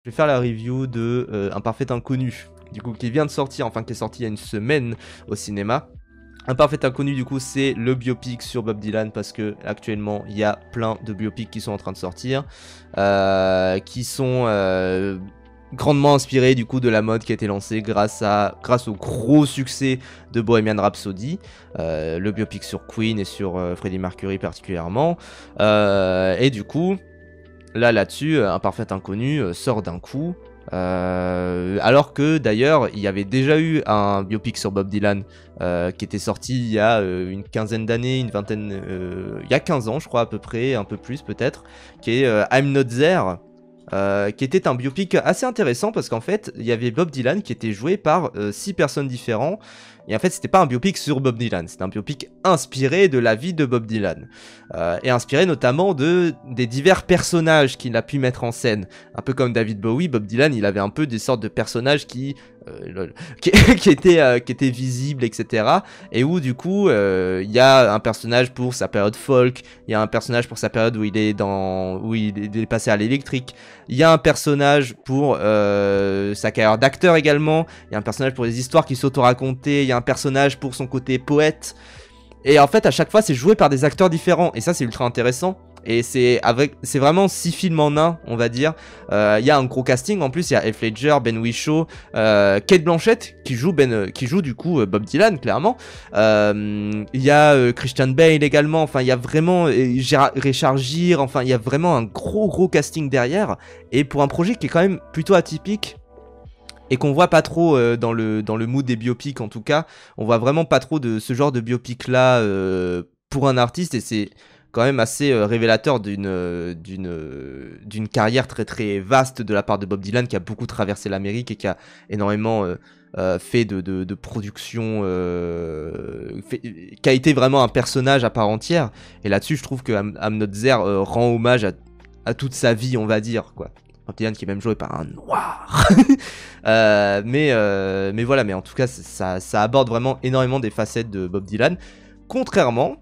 Je vais faire la review de Un Parfait Inconnu, du coup, qui vient de sortir, enfin qui est sorti il y a une semaine au cinéma. Un Parfait Inconnu, du coup, c'est le biopic sur Bob Dylan parce que actuellement il y a plein de biopics qui sont en train de sortir, qui sont grandement inspirés du coup de la mode qui a été lancée grâce au gros succès de Bohemian Rhapsody, le biopic sur Queen et sur Freddie Mercury particulièrement, et du coup. Là-dessus, Un Parfait Inconnu sort d'un coup. Alors que d'ailleurs, il y avait déjà eu un biopic sur Bob Dylan qui était sorti il y a une quinzaine d'années, une vingtaine, il y a 15 ans, je crois, à peu près, un peu plus peut-être, qui est I'm Not There. Qui était un biopic assez intéressant parce qu'en fait, il y avait Bob Dylan qui était joué par 6 personnes différentes. Et en fait, c'était pas un biopic sur Bob Dylan, c'était un biopic inspiré de la vie de Bob Dylan. Et inspiré notamment des divers personnages qu'il a pu mettre en scène. Un peu comme David Bowie, Bob Dylan, il avait un peu des sortes de personnages qui étaient visibles, etc. Et où du coup, il y a un personnage pour sa période folk, il y a un personnage pour sa période où il est passé à l'électrique, il y a un personnage pour sa carrière d'acteur également, il y a un personnage pour les histoires qu'il s'auto-racontait, il y a un personnage pour son côté poète. Et en fait, à chaque fois, c'est joué par des acteurs différents. Et ça, c'est ultra intéressant. Et c'est vraiment 6 films en un, on va dire. Il y a un gros casting. En plus, il y a Heath Ledger, Ben Whishaw, Cate Blanchett qui joue du coup Bob Dylan, clairement. Il y a Christian Bale également. Enfin, il y a vraiment Richard Gere. Enfin, il y a vraiment un gros casting derrière. Et pour un projet qui est quand même plutôt atypique. Et qu'on voit pas trop dans le mood des biopics en tout cas, on voit vraiment pas trop de ce genre de biopic là pour un artiste, et c'est quand même assez révélateur d'une carrière très vaste de la part de Bob Dylan, qui a beaucoup traversé l'Amérique et qui a énormément fait de production, qui a été vraiment un personnage à part entière. Et là-dessus, je trouve que I'm Not There rend hommage à toute sa vie, on va dire, quoi. Bob Dylan qui est même joué par un noir. Mais voilà, mais en tout cas, ça aborde vraiment énormément des facettes de Bob Dylan. Contrairement,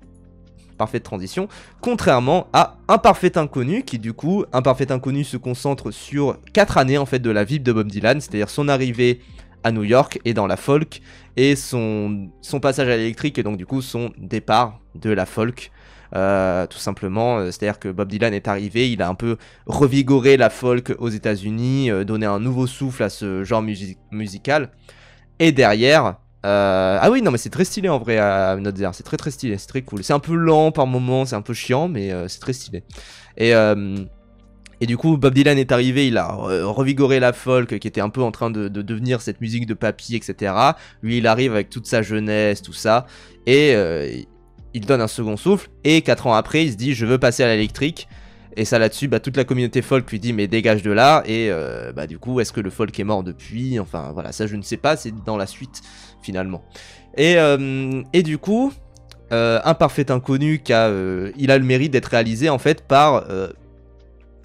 parfaite transition, contrairement à Un Parfait Inconnu, qui du coup, Un Parfait Inconnu se concentre sur 4 années en fait de la vie de Bob Dylan, c'est-à-dire son arrivée à New York et dans la folk, et son passage à l'électrique, et donc du coup son départ de la folk. Tout simplement, c'est-à-dire que Bob Dylan est arrivé, il a un peu revigoré la folk aux États-Unis, donné un nouveau souffle à ce genre musical. Et derrière, ah oui, non, mais c'est très stylé en vrai à Notzer, c'est très stylé, c'est très cool. C'est un peu lent par moments, c'est un peu chiant, mais c'est très stylé. Et du coup, Bob Dylan est arrivé, il a revigoré la folk qui était un peu en train de devenir cette musique de papy, etc. Lui, il arrive avec toute sa jeunesse, tout ça, et il donne un second souffle, et 4 ans après, il se dit, je veux passer à l'électrique. Et ça là-dessus, bah, toute la communauté folk lui dit, mais dégage de là. Et bah, du coup, est-ce que le folk est mort depuis? Enfin, voilà, ça je ne sais pas, c'est dans la suite, finalement. Et du coup, Un Parfait Inconnu, il a le mérite d'être réalisé, en fait, par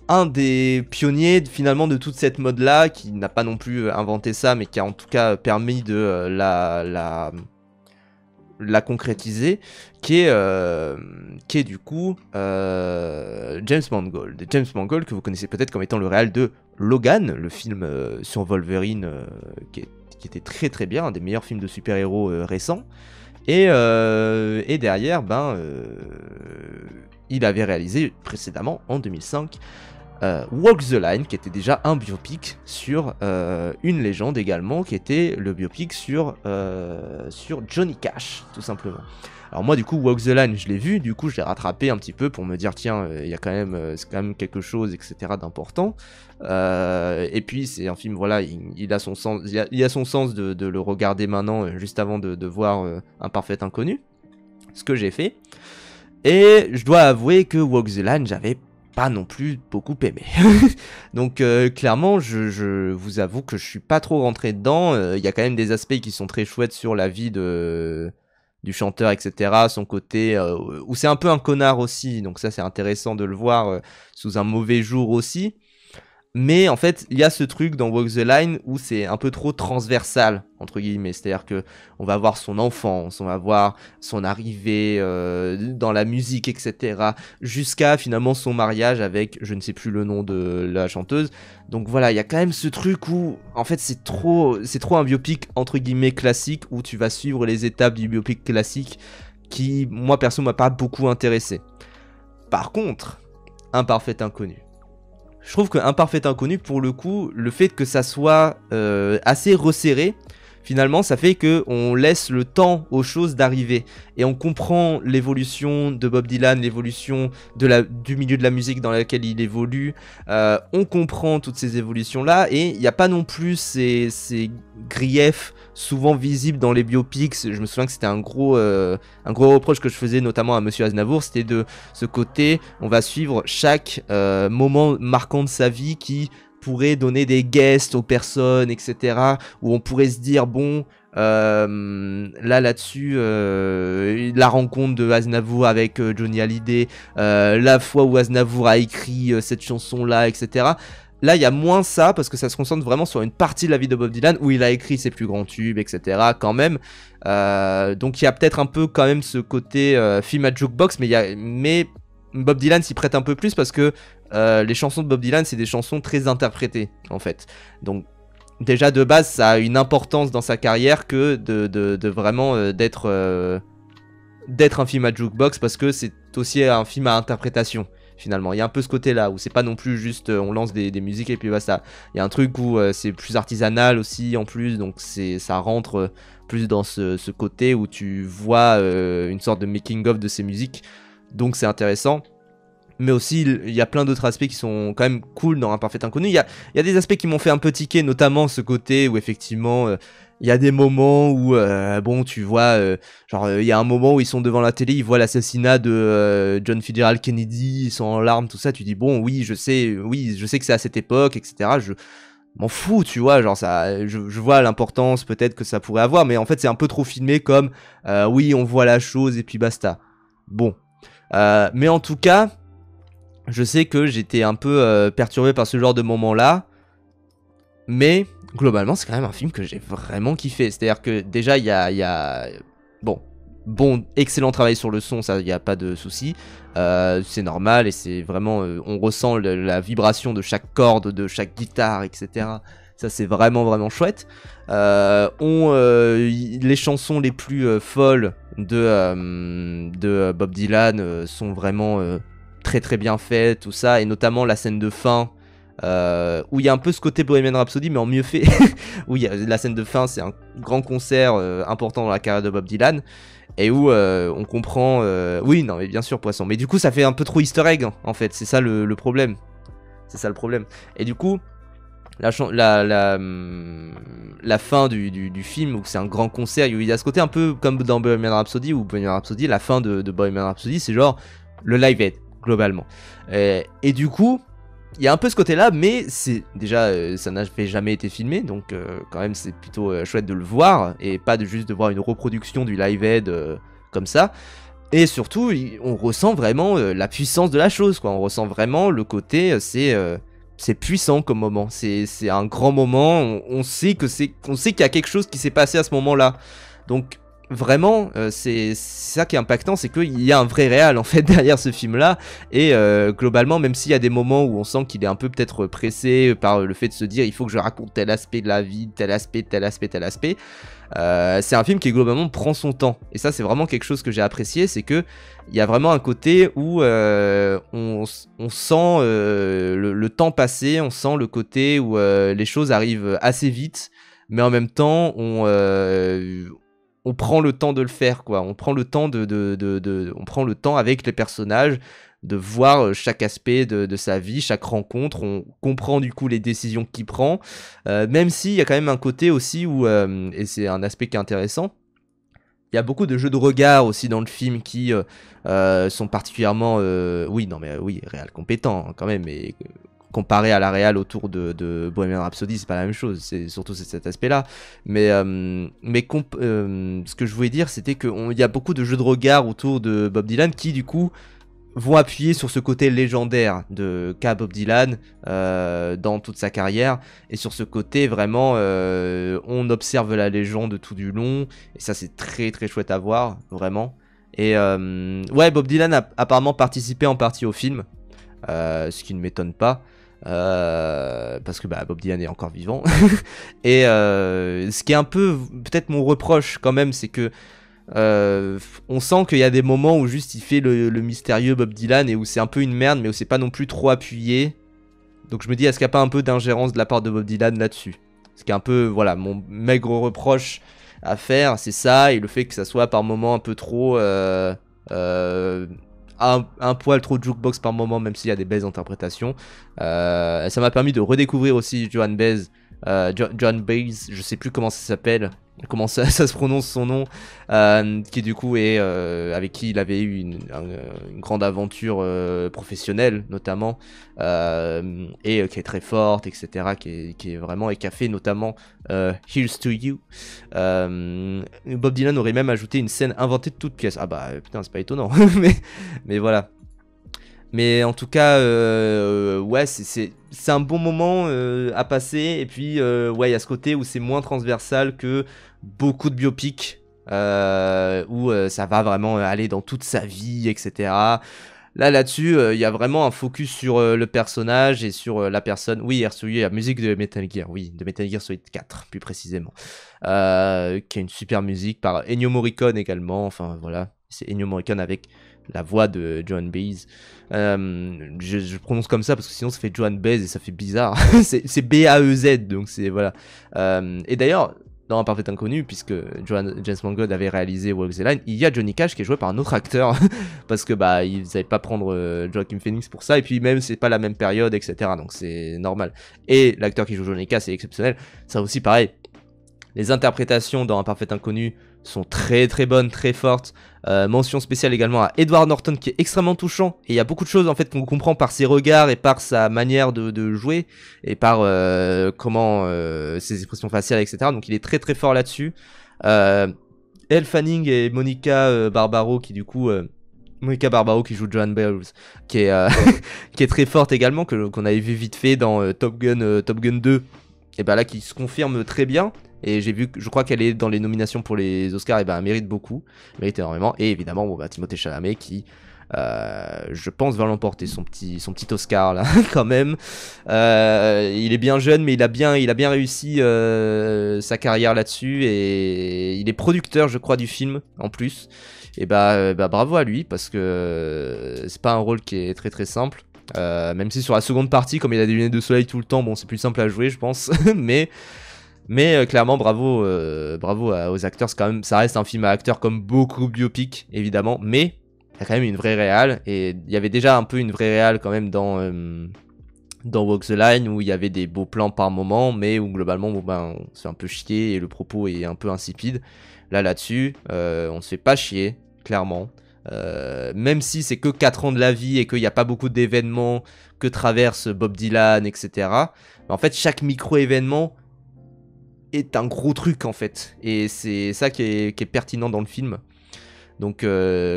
un des pionniers, finalement, de toute cette mode-là, qui n'a pas non plus inventé ça, mais qui a en tout cas permis de la concrétiser, qui est du coup James Mangold. James Mangold, que vous connaissez peut-être comme étant le réal de Logan, le film sur Wolverine, qui était très bien, un des meilleurs films de super-héros récents. Et derrière, il avait réalisé précédemment, en 2005, Walk the Line, qui était déjà un biopic sur une légende également, qui était le biopic sur Johnny Cash, tout simplement. Alors moi, du coup, Walk the Line, je l'ai vu, du coup, je l'ai rattrapé un petit peu pour me dire, tiens, il y a quand même, c'est quand même quelque chose, etc., d'important. Et puis, c'est un film, voilà, il a son sens, il a son sens de le regarder maintenant, juste avant de voir Un Parfait Inconnu, ce que j'ai fait. Et je dois avouer que Walk the Line, j'avais pas non plus beaucoup aimé. Donc clairement, je vous avoue que je suis pas trop rentré dedans. Il y a quand même des aspects qui sont très chouettes sur la vie du chanteur, etc. Son côté, où c'est un peu un connard aussi. Donc ça, c'est intéressant de le voir sous un mauvais jour aussi. Mais en fait, il y a ce truc dans Walk the Line où c'est un peu trop transversal, entre guillemets. C'est-à-dire que on va voir son enfance, on va voir son arrivée dans la musique, etc. Jusqu'à finalement son mariage avec, je ne sais plus le nom de la chanteuse. Donc voilà, il y a quand même ce truc où, en fait, c'est trop un biopic, entre guillemets, classique, où tu vas suivre les étapes du biopic classique qui, moi, perso, m'a pas beaucoup intéressé. Par contre, Un Parfait Inconnu. Je trouve qu'Un Parfait Inconnu, pour le coup, le fait que ça soit assez resserré, finalement, ça fait qu'on laisse le temps aux choses d'arriver. Et on comprend l'évolution de Bob Dylan, l'évolution du milieu de la musique dans lequel il évolue. On comprend toutes ces évolutions-là. Et il n'y a pas non plus ces griefs souvent visibles dans les biopics. Je me souviens que c'était un gros reproche que je faisais notamment à Monsieur Aznavour. C'était de ce côté, on va suivre chaque moment marquant de sa vie qui pourrait donner des guests aux personnes, etc. Où on pourrait se dire, bon, là-dessus, la rencontre de Aznavour avec Johnny Hallyday, la fois où Aznavour a écrit cette chanson-là, etc. Là, il y a moins ça, parce que ça se concentre vraiment sur une partie de la vie de Bob Dylan, où il a écrit ses plus grands tubes, etc. quand même. Donc il y a peut-être un peu quand même ce côté film à jukebox, mais Bob Dylan s'y prête un peu plus, parce que les chansons de Bob Dylan, c'est des chansons très interprétées, en fait. Donc, déjà, de base, ça a une importance dans sa carrière que de vraiment d'être un film à jukebox, parce que c'est aussi un film à interprétation, finalement. Il y a un peu ce côté-là, où c'est pas non plus juste on lance des musiques et puis basta. Il y a un truc où c'est plus artisanal aussi, en plus, donc ça rentre plus dans ce côté où tu vois une sorte de making-of de ces musiques, donc c'est intéressant. Mais aussi, il y a plein d'autres aspects qui sont quand même cool dans Un Parfait Inconnu. Il y a des aspects qui m'ont fait un peu tiquer, notamment ce côté où effectivement, il y a des moments où, bon, tu vois, il y a un moment où ils sont devant la télé, ils voient l'assassinat de John Fitzgerald Kennedy, ils sont en larmes, tout ça, tu dis, bon, oui, je sais que c'est à cette époque, etc. Je m'en fous, tu vois, genre ça, je vois l'importance peut-être que ça pourrait avoir, mais en fait, c'est un peu trop filmé comme, oui, on voit la chose et puis basta. Bon. Mais en tout cas, je sais que j'étais un peu perturbé par ce genre de moment-là, mais globalement, c'est quand même un film que j'ai vraiment kiffé. C'est-à-dire que déjà, il y a... Bon, excellent travail sur le son, ça, il n'y a pas de souci. C'est normal et c'est vraiment... on ressent la vibration de chaque corde, de chaque guitare, etc. Ça, c'est vraiment, vraiment chouette. Les chansons les plus folles de Bob Dylan sont vraiment... très très bien fait, tout ça, et notamment la scène de fin où il y a un peu ce côté Bohemian Rhapsody mais en mieux fait. Où la scène de fin, c'est un grand concert important dans la carrière de Bob Dylan, et où on comprend oui, non mais bien sûr, Poisson, mais du coup ça fait un peu trop easter egg en fait, c'est ça le problème, c'est ça le problème. Et du coup la fin du film, où c'est un grand concert, il y a ce côté un peu comme dans Bohemian Rhapsody, où Bohemian Rhapsody, la fin de Bohemian Rhapsody, c'est genre le Live Aid globalement. Et du coup, il y a un peu ce côté-là, mais c'est déjà ça n'avait jamais été filmé, donc quand même c'est plutôt chouette de le voir et pas juste de voir une reproduction du Live Aid comme ça. Et surtout, on ressent vraiment la puissance de la chose, quoi. On ressent vraiment le côté, c'est puissant comme moment. C'est un grand moment. On sait qu'il y a quelque chose qui s'est passé à ce moment-là. Donc vraiment, c'est ça qui est impactant, c'est qu'il y a un vrai réel en fait derrière ce film-là. Et globalement, même s'il y a des moments où on sent qu'il est un peu peut-être pressé par le fait de se dire il faut que je raconte tel aspect de la vie, tel aspect, c'est un film qui globalement prend son temps. Et ça, c'est vraiment quelque chose que j'ai apprécié, c'est que il y a vraiment un côté où on sent le temps passer, on sent le côté où les choses arrivent assez vite, mais en même temps on prend le temps de le faire, quoi. On prend le temps on prend le temps avec les personnages de voir chaque aspect de sa vie, chaque rencontre. On comprend du coup les décisions qu'il prend, même s'il y a quand même un côté aussi où, et c'est un aspect qui est intéressant, il y a beaucoup de jeux de regard aussi dans le film qui sont particulièrement, réal compétents hein, quand même, mais comparé à la réal autour de Bohemian Rhapsody, c'est pas la même chose, c'est surtout cet aspect-là. Mais ce que je voulais dire, c'était qu'il y a beaucoup de jeux de regard autour de Bob Dylan qui, du coup, vont appuyer sur ce côté légendaire qu'a Bob Dylan dans toute sa carrière, et sur ce côté vraiment on observe la légende tout du long, et ça c'est très très chouette à voir, vraiment. Et ouais, Bob Dylan a apparemment participé en partie au film, ce qui ne m'étonne pas. Parce que Bob Dylan est encore vivant. Et ce qui est un peu peut-être mon reproche quand même, c'est que on sent qu'il y a des moments où juste il fait le mystérieux Bob Dylan, et où c'est un peu une merde, mais où c'est pas non plus trop appuyé. Donc je me dis, est-ce qu'il n'y a pas un peu d'ingérence de la part de Bob Dylan là-dessus? Ce qui est un peu, voilà, mon maigre reproche à faire, c'est ça, et le fait que ça soit par moments un peu trop un poil trop jukebox par moment, même s'il y a des belles interprétations. Ça m'a permis de redécouvrir aussi Joan Baez, je sais plus comment ça s'appelle, comment ça se prononce son nom, qui du coup est avec qui il avait eu une grande aventure professionnelle notamment, et qui est très forte, etc., qui est vraiment, et qui a fait notamment Here's to You. Bob Dylan aurait même ajouté une scène inventée de toutes pièces. Ah bah putain, c'est pas étonnant. mais voilà. Mais en tout cas, ouais, c'est un bon moment à passer. Et puis, ouais, il y a ce côté où c'est moins transversal que beaucoup de biopics, où ça va vraiment aller dans toute sa vie, etc. Là-dessus, il y a vraiment un focus sur le personnage et sur la personne. Oui, il y a la musique de Metal Gear, oui, de Metal Gear Solid 4, plus précisément. Qui est une super musique par Ennio Morricone également. Enfin, voilà, c'est Ennio Morricone avec la voix de Joan Baez. Je prononce comme ça parce que sinon ça fait Joan Baez et ça fait bizarre. c'est B-A-E-Z, donc c'est voilà. Et d'ailleurs, dans Un Parfait Inconnu, puisque James Mangold avait réalisé Walk the Line, il y a Johnny Cash qui est joué par un autre acteur parce que ils n'avaient pas prendre Joaquin Phoenix pour ça, et puis même c'est pas la même période, etc. Donc c'est normal. Et l'acteur qui joue Johnny Cash est exceptionnel. Ça aussi pareil. Les interprétations dans Un Parfait Inconnu sont très très bonnes, très fortes. Mention spéciale également à Edward Norton, qui est extrêmement touchant, et il y a beaucoup de choses en fait qu'on comprend par ses regards et par sa manière de jouer, et par comment ses expressions faciales, etc. Donc il est très très fort là-dessus. Elle Fanning et Monica Barbaro, qui du coup Monica Barbaro qui joue Joan Baez, qui est qui est très forte également, qu'on avait vu vite fait dans Top Gun 2, et là qui se confirme très bien. Et j'ai vu, je crois qu'elle est dans les nominations pour les Oscars, et elle mérite beaucoup, mérite énormément. Et évidemment, Timothée Chalamet qui, je pense, va l'emporter son petit Oscar là, quand même. Il est bien jeune, mais il a bien réussi sa carrière là-dessus, et il est producteur, je crois, du film en plus. Et bravo à lui, parce que c'est pas un rôle qui est très très simple. Même si sur la seconde partie, comme il a des lunettes de soleil tout le temps, bon, c'est plus simple à jouer, je pense. Mais clairement, bravo aux acteurs. Ça reste un film à acteurs comme beaucoup de biopics, évidemment, mais il y a quand même une vraie réal, et il y avait déjà un peu une vraie réal quand même dans Walk the Line, où il y avait des beaux plans par moment, mais où globalement on se fait un peu chier et le propos est un peu insipide. Là-dessus, on se fait pas chier, clairement. Même si c'est que 4 ans de la vie et qu'il n'y a pas beaucoup d'événements que traverse Bob Dylan, etc. Mais en fait, chaque micro-événement est un gros truc en fait, et c'est ça qui est pertinent dans le film. Donc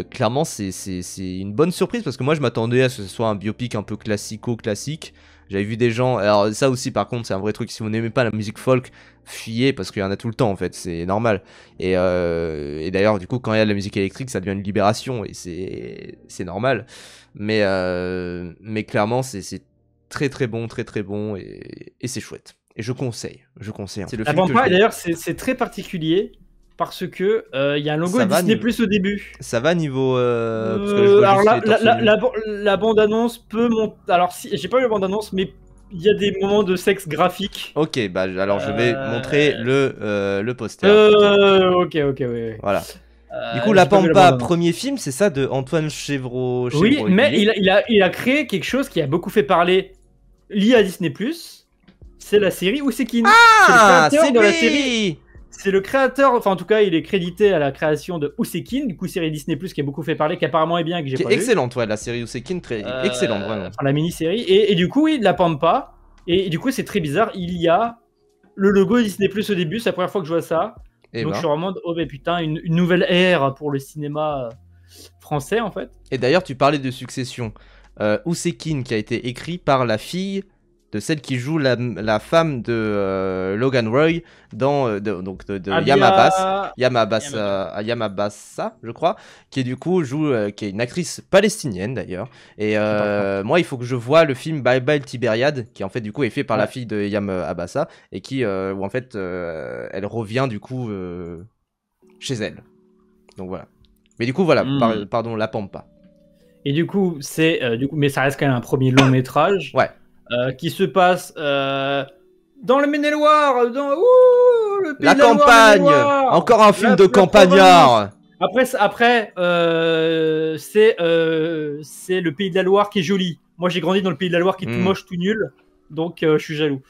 clairement c'est une bonne surprise, parce que moi je m'attendais à ce que ce soit un biopic un peu classique. J'avais vu des gens, alors ça aussi par contre c'est un vrai truc, si vous n'aimez pas la musique folk, fuyez, parce qu'il y en a tout le temps en fait, c'est normal. Et d'ailleurs du coup quand il y a de la musique électrique ça devient une libération, et c'est normal. Mais clairement c'est très très bon, et c'est chouette. Et je conseille. C'est le La film que Pampa, d'ailleurs, c'est très particulier parce que il y a un logo Disney Plus au début. Ça va niveau. Parce que alors la bande annonce peut monter. Alors si j'ai pas eu la bande annonce, mais il y a des moments de sexe graphique. Ok, alors je vais montrer le poster. Ok, ouais. Voilà. Du coup, La Pampa, premier film, c'est ça, de Antoine Chevreau. Oui, mais il a créé quelque chose qui a beaucoup fait parler, lié à Disney Plus. C'est la série Ousekin. Ah, c'est de la série. C'est le créateur, enfin en tout cas, il est crédité à la création de Ousekin, du coup série Disney Plus qui a beaucoup fait parler, qui apparemment est bien, que j'ai pas vu. Excellente, ouais, la série Ousekin, très excellente, vraiment. Enfin, la mini-série. Et du coup, oui, La Pampa. Et du coup, c'est très bizarre. Il y a le logo Disney Plus au début, c'est la première fois que je vois ça. Donc je suis vraiment, oh ben putain, une nouvelle ère pour le cinéma français en fait. Et d'ailleurs, tu parlais de Succession. Ousekine qui a été écrit par la fille de celle qui joue la femme de Logan Roy dans Yamabassa, je crois, qui du coup qui est une actrice palestinienne d'ailleurs. Et moi, il faut que je vois le film Bye Bye Tibériade, qui en fait du coup est fait par la fille de Yamabassa et qui où en fait elle revient du coup chez elle. Donc voilà. Mais du coup voilà, pardon, La Pampa. Et du coup, mais ça reste quand même un premier long métrage. Ouais. Qui se passe dans le Maine-et-Loire, dans le pays la de la campagne, Loire, encore un film de campagnard. Après, c'est le pays de la Loire qui est joli. Moi, j'ai grandi dans le pays de la Loire qui est tout moche, tout nul, donc je suis jaloux.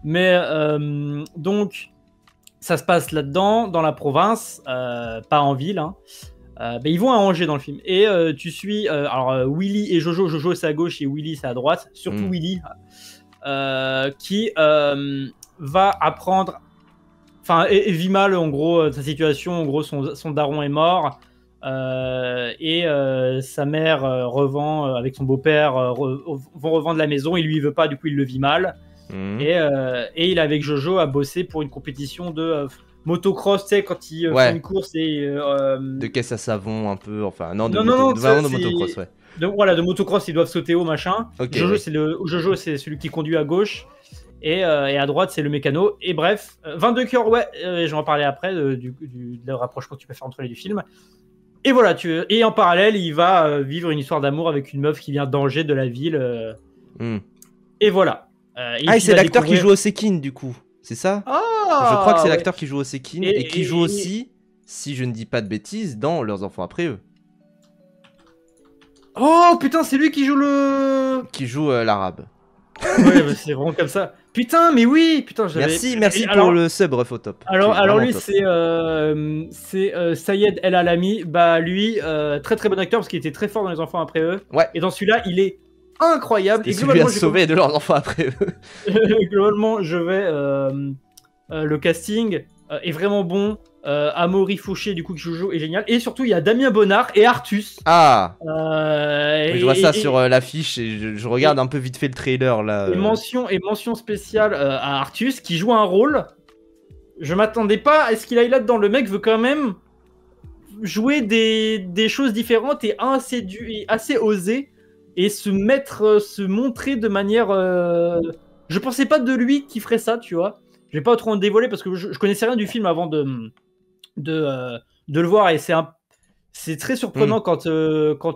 Mais donc, ça se passe là-dedans, dans la province, pas en ville. Hein. Ils vont à Angers dans le film et tu suis Willy et Jojo c'est à gauche et Willy c'est à droite, surtout Willy qui va apprendre, et vit mal en gros sa situation, en gros son daron est mort et sa mère revend avec son beau-père vont revendre la maison et lui il veut pas, du coup il le vit mal et il est avec Jojo à bosser pour une compétition de motocross, tu sais, quand il fait une course et... de caisse à savon un peu, enfin, non, de motocross, ouais. De motocross, ils doivent sauter haut, machin. Okay, Jojo, c'est celui qui conduit à gauche. Et à droite, c'est le mécano. Et bref, 22 cœurs, je vais en parler après, de rapprochement que tu peux faire entre les deux films. Et voilà, et en parallèle, il va vivre une histoire d'amour avec une meuf qui vient d'Angers, de la ville. Et voilà. Et c'est l'acteur qui joue Ousekine, du coup. C'est ça? Je crois que c'est l'acteur qui joue Ousekine et qui joue aussi, si je ne dis pas de bêtises, dans Leurs enfants après eux. Oh putain, c'est lui qui joue l'arabe. Ouais, c'est vraiment comme ça. Putain, mais oui, putain, Merci pour le sub, ref au top. Alors lui, c'est Sayed El Alami. Bah lui, très très bon acteur parce qu'il était très fort dans Les enfants après eux. Ouais. Et dans celui-là, il est incroyable. Et globalement, sauvé de Leurs enfants après eux. Globalement, le casting est vraiment bon. Amaury Fauché, du coup, qui joue est génial. Et surtout, il y a Damien Bonnard et Artus. Je vois ça sur l'affiche et je regarde un peu vite fait le trailer là. Et mention spéciale à Artus qui joue un rôle. Je m'attendais pas à ce qu'il aille là-dedans. Le mec veut quand même jouer des choses différentes et assez osé et se montrer de manière. Je pensais pas de lui qui ferait ça, tu vois. Je vais pas trop en dévoiler parce que je connaissais rien du film avant de le voir et c'est très surprenant quand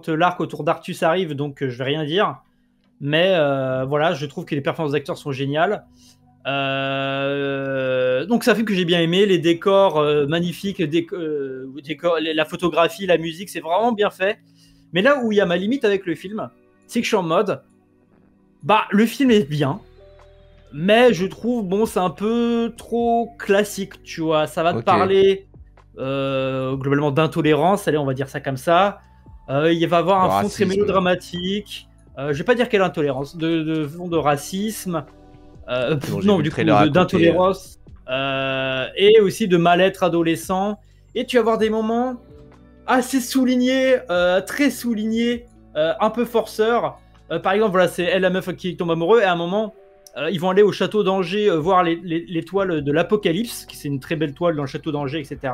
l'arc autour d'Artus arrive, donc je vais rien dire. Mais voilà, je trouve que les performances d'acteurs sont géniales. Donc c'est un film que j'ai bien aimé, les décors magnifiques, la photographie, la musique, c'est vraiment bien fait. Mais là où il y a ma limite avec le film, c'est que je suis en mode, le film est bien, mais je trouve, c'est un peu trop classique, tu vois. Ça va te parler globalement d'intolérance, allez, on va dire ça comme ça. Il va avoir un fond très mélodramatique. Je vais pas dire quelle intolérance, de fond de racisme. Non, du coup, d'intolérance. Et aussi de mal-être adolescent. Et tu vas avoir des moments assez soulignés, très soulignés, un peu forceurs. Par exemple, voilà, c'est elle, la meuf qui tombe amoureux, et à un moment, ils vont aller au château d'Angers voir les toiles de l'Apocalypse, qui c'est une très belle toile dans le château d'Angers, etc.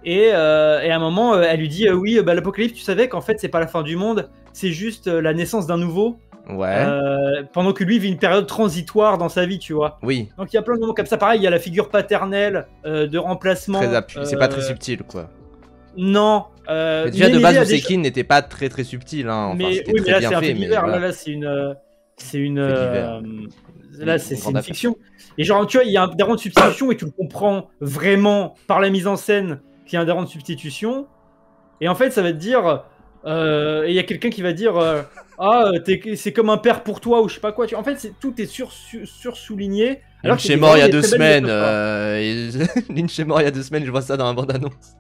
Et à un moment, elle lui dit oui, l'Apocalypse, tu savais qu'en fait, c'est pas la fin du monde, c'est juste la naissance d'un nouveau. Ouais. Pendant que lui vit une période transitoire dans sa vie, tu vois. Oui. Donc il y a plein de moments comme ça. Pareil, il y a la figure paternelle de remplacement. C'est pas très subtil, quoi. Non. Mais déjà de base, Ousekine n'était pas très très subtil, hein. Enfin, mais oui, mais là c'est un fait divers. Là c'est une fiction. Et genre, tu vois, il y a un daron de substitution et tu le comprends vraiment par la mise en scène qu'il y a un daron de substitution. Et en fait, ça va te dire. Et il y a quelqu'un qui va dire c'est comme un père pour toi ou je sais pas quoi. En fait, tout est sur-souligné. Lynch est mort il y a 2 semaines. Lynch est mort il y a 2 semaines, je vois ça dans la bande-annonce.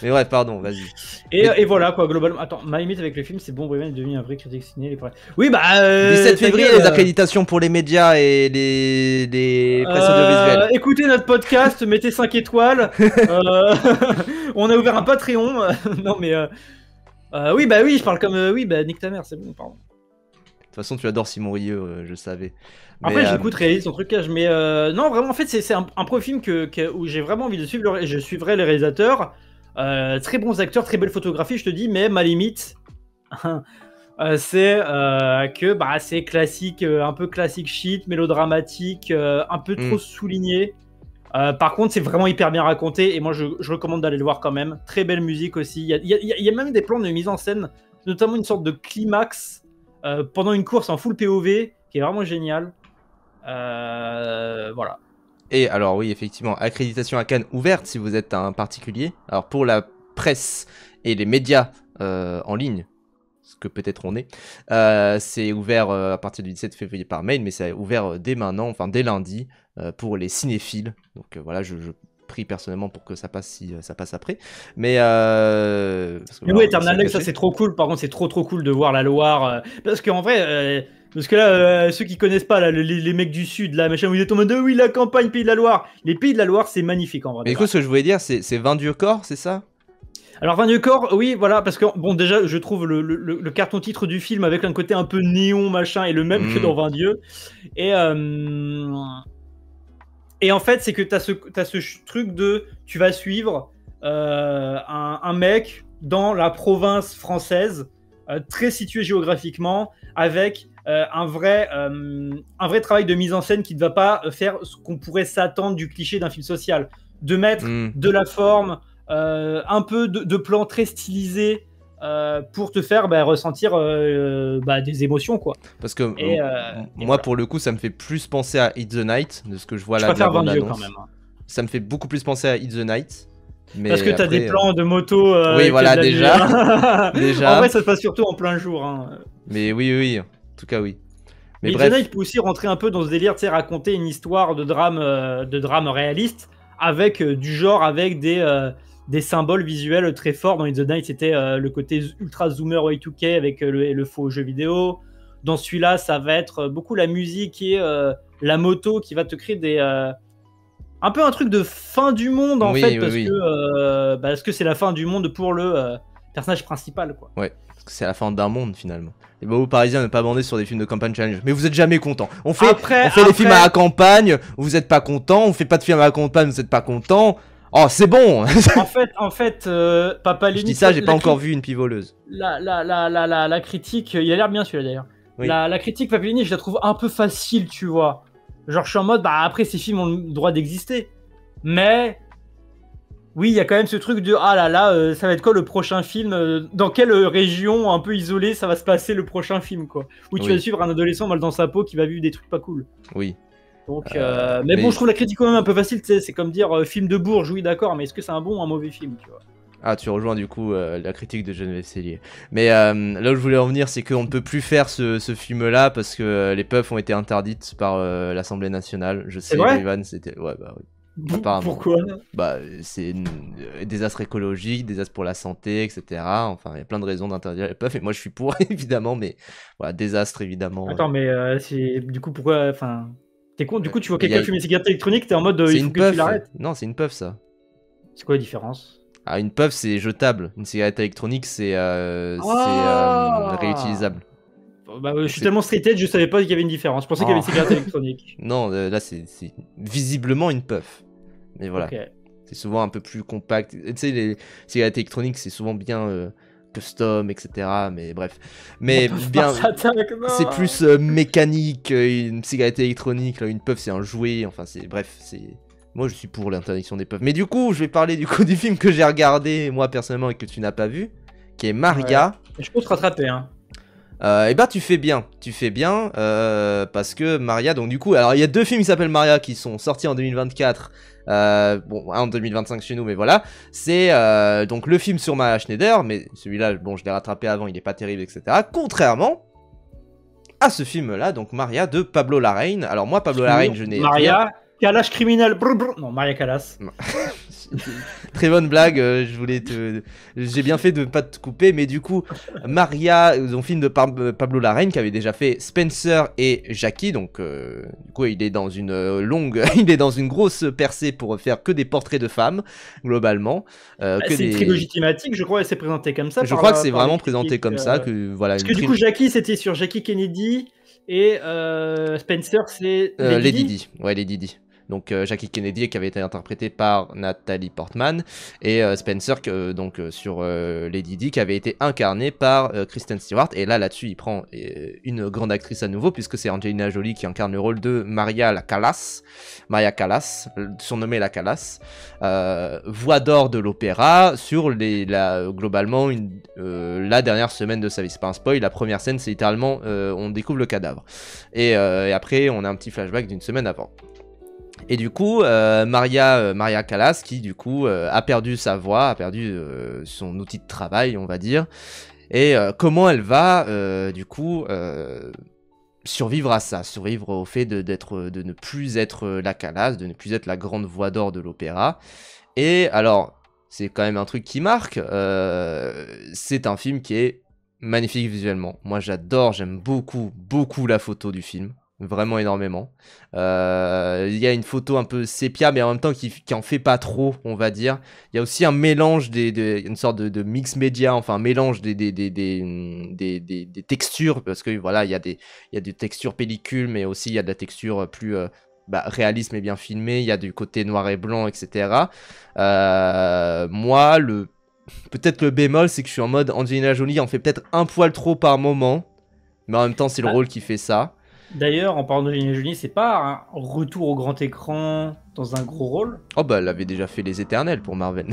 Mais ouais, pardon, vas-y. Et voilà quoi, globalement. Attends, ma limite avec le film, c'est bon, Bohemian est devenu un vrai critique ciné. Oui, bah. 17 ta février, gueule, les accréditations pour les médias et les presses audiovisuelles. Écoutez notre podcast, mettez 5 étoiles. On a ouvert un Patreon. Non, mais. Oui, bah oui, je parle comme. Oui, bah nique ta mère, c'est bon, pardon. De toute façon, tu adores Simon Rieu, je savais. Mais, Après, j'écoute réaliser son trucage, mais non, vraiment, en fait, c'est un premier film où j'ai vraiment envie de suivre. Je suivrai les réalisateurs. Très bons acteurs, très belle photographie, je te dis, mais ma limite, c'est que bah, c'est classique, un peu classique shit, mélodramatique, un peu trop souligné. Par contre, c'est vraiment hyper bien raconté et moi je recommande d'aller le voir quand même. Très belle musique aussi. Il y a même des plans de mise en scène, notamment une sorte de climax pendant une course en full POV qui est vraiment génial. Voilà. Et alors oui, effectivement, accréditation à Cannes ouverte si vous êtes un particulier. Alors pour la presse et les médias en ligne, ce que peut-être on est, c'est ouvert à partir du 17 février par mail, mais c'est ouvert dès maintenant, enfin dès lundi, pour les cinéphiles. Donc voilà, je prie personnellement pour que ça passe si ça passe après. Mais oui, Eternal Lake, ça c'est trop cool. Par contre, c'est trop cool de voir la Loire. Parce qu'en vrai, parce que là, ceux qui connaissent pas, là, les mecs du Sud, là, machin, vous êtes en mode oui, la campagne, Pays de la Loire. Les Pays de la Loire, c'est magnifique en vrai. Mais écoute, ce que je voulais dire, c'est 20 Dieu corps, c'est ça? Alors, 20 Dieu corps, oui, voilà, parce que bon, déjà, je trouve le carton titre du film avec un côté un peu néon, machin, et le même que dans 20 Dieux. Et en fait, c'est que t'as ce truc de tu vas suivre un mec dans la province française, très situé géographiquement, avec un vrai travail de mise en scène qui ne va pas faire ce qu'on pourrait s'attendre du cliché d'un film social. De mettre de la forme, un peu de plans très stylisés, pour te faire ressentir des émotions quoi. Parce que moi pour le coup ça me fait plus penser à Hit the Night de ce que je vois là. Je préfère 20 Dieux quand même. Ça me fait beaucoup plus penser à Hit the Night. Mais parce que t'as des plans de moto. Oui voilà déjà. En vrai ça se passe surtout en plein jour. Hein. Mais oui, en tout cas oui. Mais Hit the Night peut aussi rentrer un peu dans ce délire, tu sais, raconter une histoire de drame réaliste avec du genre avec des symboles visuels très forts. Dans Hit the Night, c'était le côté ultra zoomer Y2K avec le faux jeu vidéo. Dans celui-là, ça va être beaucoup la musique et la moto qui va te créer un peu un truc de fin du monde en fait, parce que c'est la fin du monde pour le personnage principal, quoi. Ouais, parce que c'est la fin d'un monde finalement. Les bobos parisiens ne pas bander sur des films de campagne challenge. Mais vous êtes jamais content. On fait des films à la campagne, vous êtes pas content. On fait pas de films à la campagne, vous êtes pas content. Oh, c'est bon. En fait, Papa Lenny. Je dis ça, j'ai pas encore vu une pivoleuse. La critique, il a l'air bien celui-là d'ailleurs. Oui. La critique Papa Lenny, je la trouve un peu facile, tu vois. Genre, je suis en mode, après, ces films ont le droit d'exister. Mais, oui, il y a quand même ce truc de, ah là là, ça va être quoi le prochain film? Dans quelle région un peu isolée ça va se passer le prochain film, quoi? Où tu vas suivre un adolescent mal dans sa peau qui va vivre des trucs pas cool. Oui. Donc, mais bon, je trouve la critique quand même un peu facile, tu sais, c'est comme dire film de Bourges, oui d'accord, mais est-ce que c'est un bon ou un mauvais film, tu vois? Ah, tu rejoins du coup la critique de Geneviève Cellier. Mais là où je voulais en venir, c'est qu'on ne peut plus faire ce film-là parce que les puffs ont été interdites par l'Assemblée nationale. Je sais, Ivan, c'était... Ouais, bah oui. Pourquoi? Bah, c'est désastre écologique, désastre pour la santé, etc. Enfin, il y a plein de raisons d'interdire les puffs, et moi je suis pour, évidemment, mais voilà, désastre, évidemment. Attends, mais du coup, pourquoi... Enfin... T'es con, du coup, tu vois quelqu'un fumer une cigarette électronique, t'es en mode il faut que tu l'arrêtes. Non, c'est une puff, ça. C'est quoi la différence? Ah, une puff, c'est jetable. Une cigarette électronique, c'est réutilisable. Bah, je suis tellement straight edge, je savais pas qu'il y avait une différence. Je pensais qu'il y avait une cigarette électronique. Non, là, c'est visiblement une puff. Mais voilà. Okay. C'est souvent un peu plus compact. Tu sais, les cigarettes électroniques, c'est souvent bien... custom, etc. Mais bref. Mais bien, c'est plus mécanique, une cigarette électronique, là, une puff c'est un jouet, enfin c'est... Bref, c'est... Moi je suis pour l'interdiction des puffs. Mais du coup, je vais parler du coup du film que j'ai regardé, moi personnellement, et que tu n'as pas vu, qui est Maria. Ouais. Je peux te rattraper, hein. Et bah tu fais bien, parce que Maria, donc du coup, alors il y a deux films qui s'appellent Maria qui sont sortis en 2024, bon, en 2025 chez nous, mais voilà, c'est donc le film sur Maria Schneider, mais celui-là, bon, je l'ai rattrapé avant, il est pas terrible, etc. Contrairement à ce film-là, donc Maria de Pablo Larraín. Alors moi, Pablo Larraín, je n'ai Maria, Callas criminel, non, Maria Callas. Très bonne blague, j'ai bien fait de ne pas te couper, mais du coup, Maria, son film de Pablo Larraín, qui avait déjà fait Spencer et Jackie, donc du coup, il est dans une il est dans une grosse percée pour faire que des portraits de femmes, globalement. C'est une trilogie thématique, je crois, elle s'est présentée comme ça. Je crois que c'est vraiment présenté comme ça, que voilà. Parce que du coup, Jackie, c'était sur Jackie Kennedy, et Spencer, c'est Lady Di. Ouais, Lady Di. Donc Jackie Kennedy qui avait été interprétée par Nathalie Portman et Spencer sur Lady Di qui avait été incarné par Kristen Stewart, et là-dessus il prend une grande actrice à nouveau puisque c'est Angelina Jolie qui incarne le rôle de Maria Callas, surnommée la Callas, voix d'or de l'opéra sur globalement la dernière semaine de sa vie. C'est pas un spoil, la première scène c'est littéralement on découvre le cadavre et après on a un petit flashback d'une semaine avant. Et du coup, Maria Callas, qui du coup a perdu sa voix, a perdu son outil de travail, on va dire. Et comment elle va, du coup, survivre à ça, survivre au fait de ne plus être la Callas, de ne plus être la grande voix d'or de l'opéra. Et alors, c'est quand même un truc qui marque, c'est un film qui est magnifique visuellement. Moi, j'aime beaucoup la photo du film. Vraiment énormément. Il y a une photo un peu sépia, mais en même temps qui en fait pas trop, on va dire. Il y a aussi un mélange une sorte de mix média, enfin un mélange des textures, parce que voilà, il y a des textures pellicule, mais aussi il y a de la texture plus réalisme et bien filmé. Il y a du côté noir et blanc, etc. Moi, peut-être le bémol, c'est que je suis en mode Angelina Jolie en fait peut-être un poil trop par moment, mais en même temps c'est le rôle qui fait ça. D'ailleurs, en parlant d'Angelina Jolie, c'est pas un retour au grand écran dans un gros rôle? Oh bah elle avait déjà fait Les Éternels pour Marvel.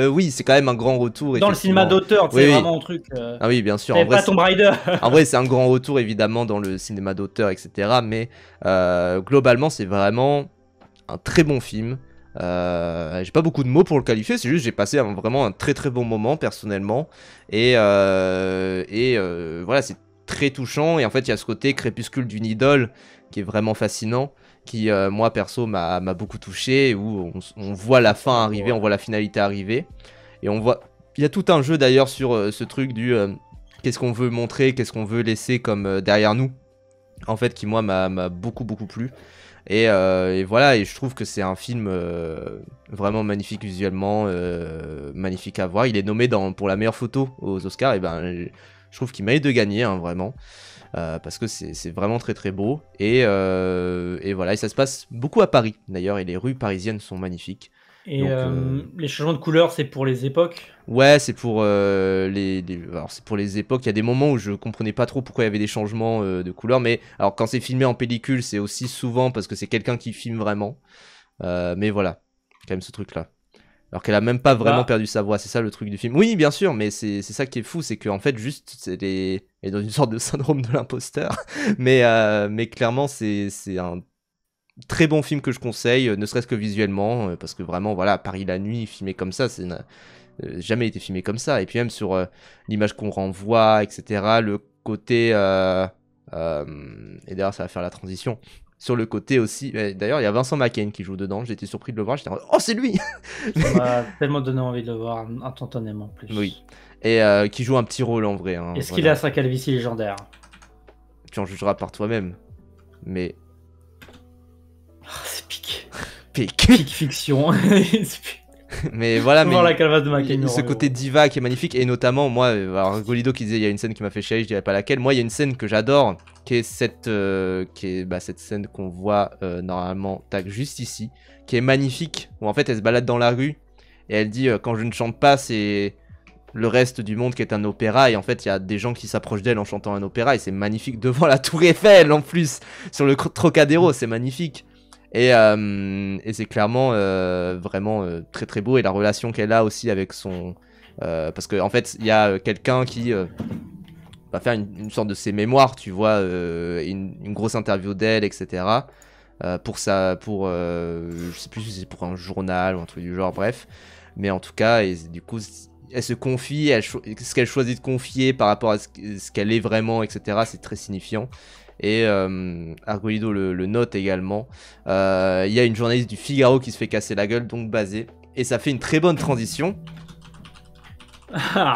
Oui, c'est quand même un grand retour. Dans le cinéma d'auteur, c'est vraiment un truc... Ah oui, bien sûr. En vrai, pas Tomb Raider. En vrai, c'est un grand retour évidemment dans le cinéma d'auteur, etc. Mais globalement, c'est vraiment un très bon film. J'ai pas beaucoup de mots pour le qualifier, c'est juste j'ai passé vraiment un très très bon moment personnellement. Et voilà, c'est très touchant, et en fait il y a ce côté crépuscule d'une idole qui est vraiment fascinant, qui moi perso m'a beaucoup touché, où on voit la fin arriver, on voit la finalité arriver, et on voit, il y a tout un jeu d'ailleurs sur ce truc du qu'est-ce qu'on veut montrer, qu'est-ce qu'on veut laisser comme derrière nous, en fait, qui moi m'a beaucoup plu. Et voilà, et je trouve que c'est un film vraiment magnifique visuellement, magnifique à voir. Il est nommé pour la meilleure photo aux Oscars, et ben je trouve qu'il mérite de gagner, hein, vraiment, parce que c'est vraiment très très beau. Et voilà, et ça se passe beaucoup à Paris d'ailleurs, et les rues parisiennes sont magnifiques. Et donc, les changements de couleurs, c'est pour les époques? Ouais, c'est pour alors c'est pour les époques. Il y a des moments où je comprenais pas trop pourquoi il y avait des changements de couleurs, mais alors quand c'est filmé en pellicule, c'est aussi souvent parce que c'est quelqu'un qui filme vraiment. Mais voilà, quand même ce truc-là. Alors qu'elle a même pas vraiment perdu sa voix, c'est ça le truc du film. Oui, bien sûr, mais c'est ça qui est fou, c'est qu'en fait, juste, elle est dans une sorte de syndrome de l'imposteur. Mais clairement, c'est un très bon film que je conseille, ne serait-ce que visuellement, parce que vraiment, voilà, Paris la nuit, filmé comme ça, c'est jamais été filmé comme ça. Et puis même sur l'image qu'on renvoie, etc., le côté... et d'ailleurs, ça va faire la transition. Sur le côté aussi, d'ailleurs il y a Vincent McCain qui joue dedans, j'étais surpris de le voir, j'étais en mode, oh c'est lui. Ça m'a tellement donné envie de le voir instantanément plus. Oui, et qui joue un petit rôle en vrai, hein, est-ce qu'il a sa calvitie légendaire? Tu en jugeras par toi-même, mais... c'est pique. Pique fiction. Mais voilà, mais la calvasse de McCain, ce côté diva qui est magnifique, et notamment moi, alors Golido qui disait il y a une scène qui m'a fait chialer, je dirais pas laquelle. Moi il y a une scène que j'adore, qui est cette scène qu'on voit normalement juste ici, qui est magnifique, où en fait elle se balade dans la rue et elle dit quand je ne chante pas, c'est le reste du monde qui est un opéra, et en fait il y a des gens qui s'approchent d'elle en chantant un opéra, et c'est magnifique devant la Tour Eiffel en plus, sur le Trocadéro, c'est magnifique. Et c'est clairement vraiment très très beau, et la relation qu'elle a aussi avec son... parce qu'en fait, il y a quelqu'un qui va faire une sorte de ses mémoires, tu vois, une grosse interview d'elle, etc. Je sais plus si c'est pour un journal ou un truc du genre, bref. Mais en tout cas, et du coup, elle se confie, ce qu'elle choisit de confier par rapport à ce qu'elle est vraiment, etc. C'est très signifiant. Et Argolido le note également. Il y a une journaliste du Figaro qui se fait casser la gueule, donc basée. et ça fait une très bonne transition. Un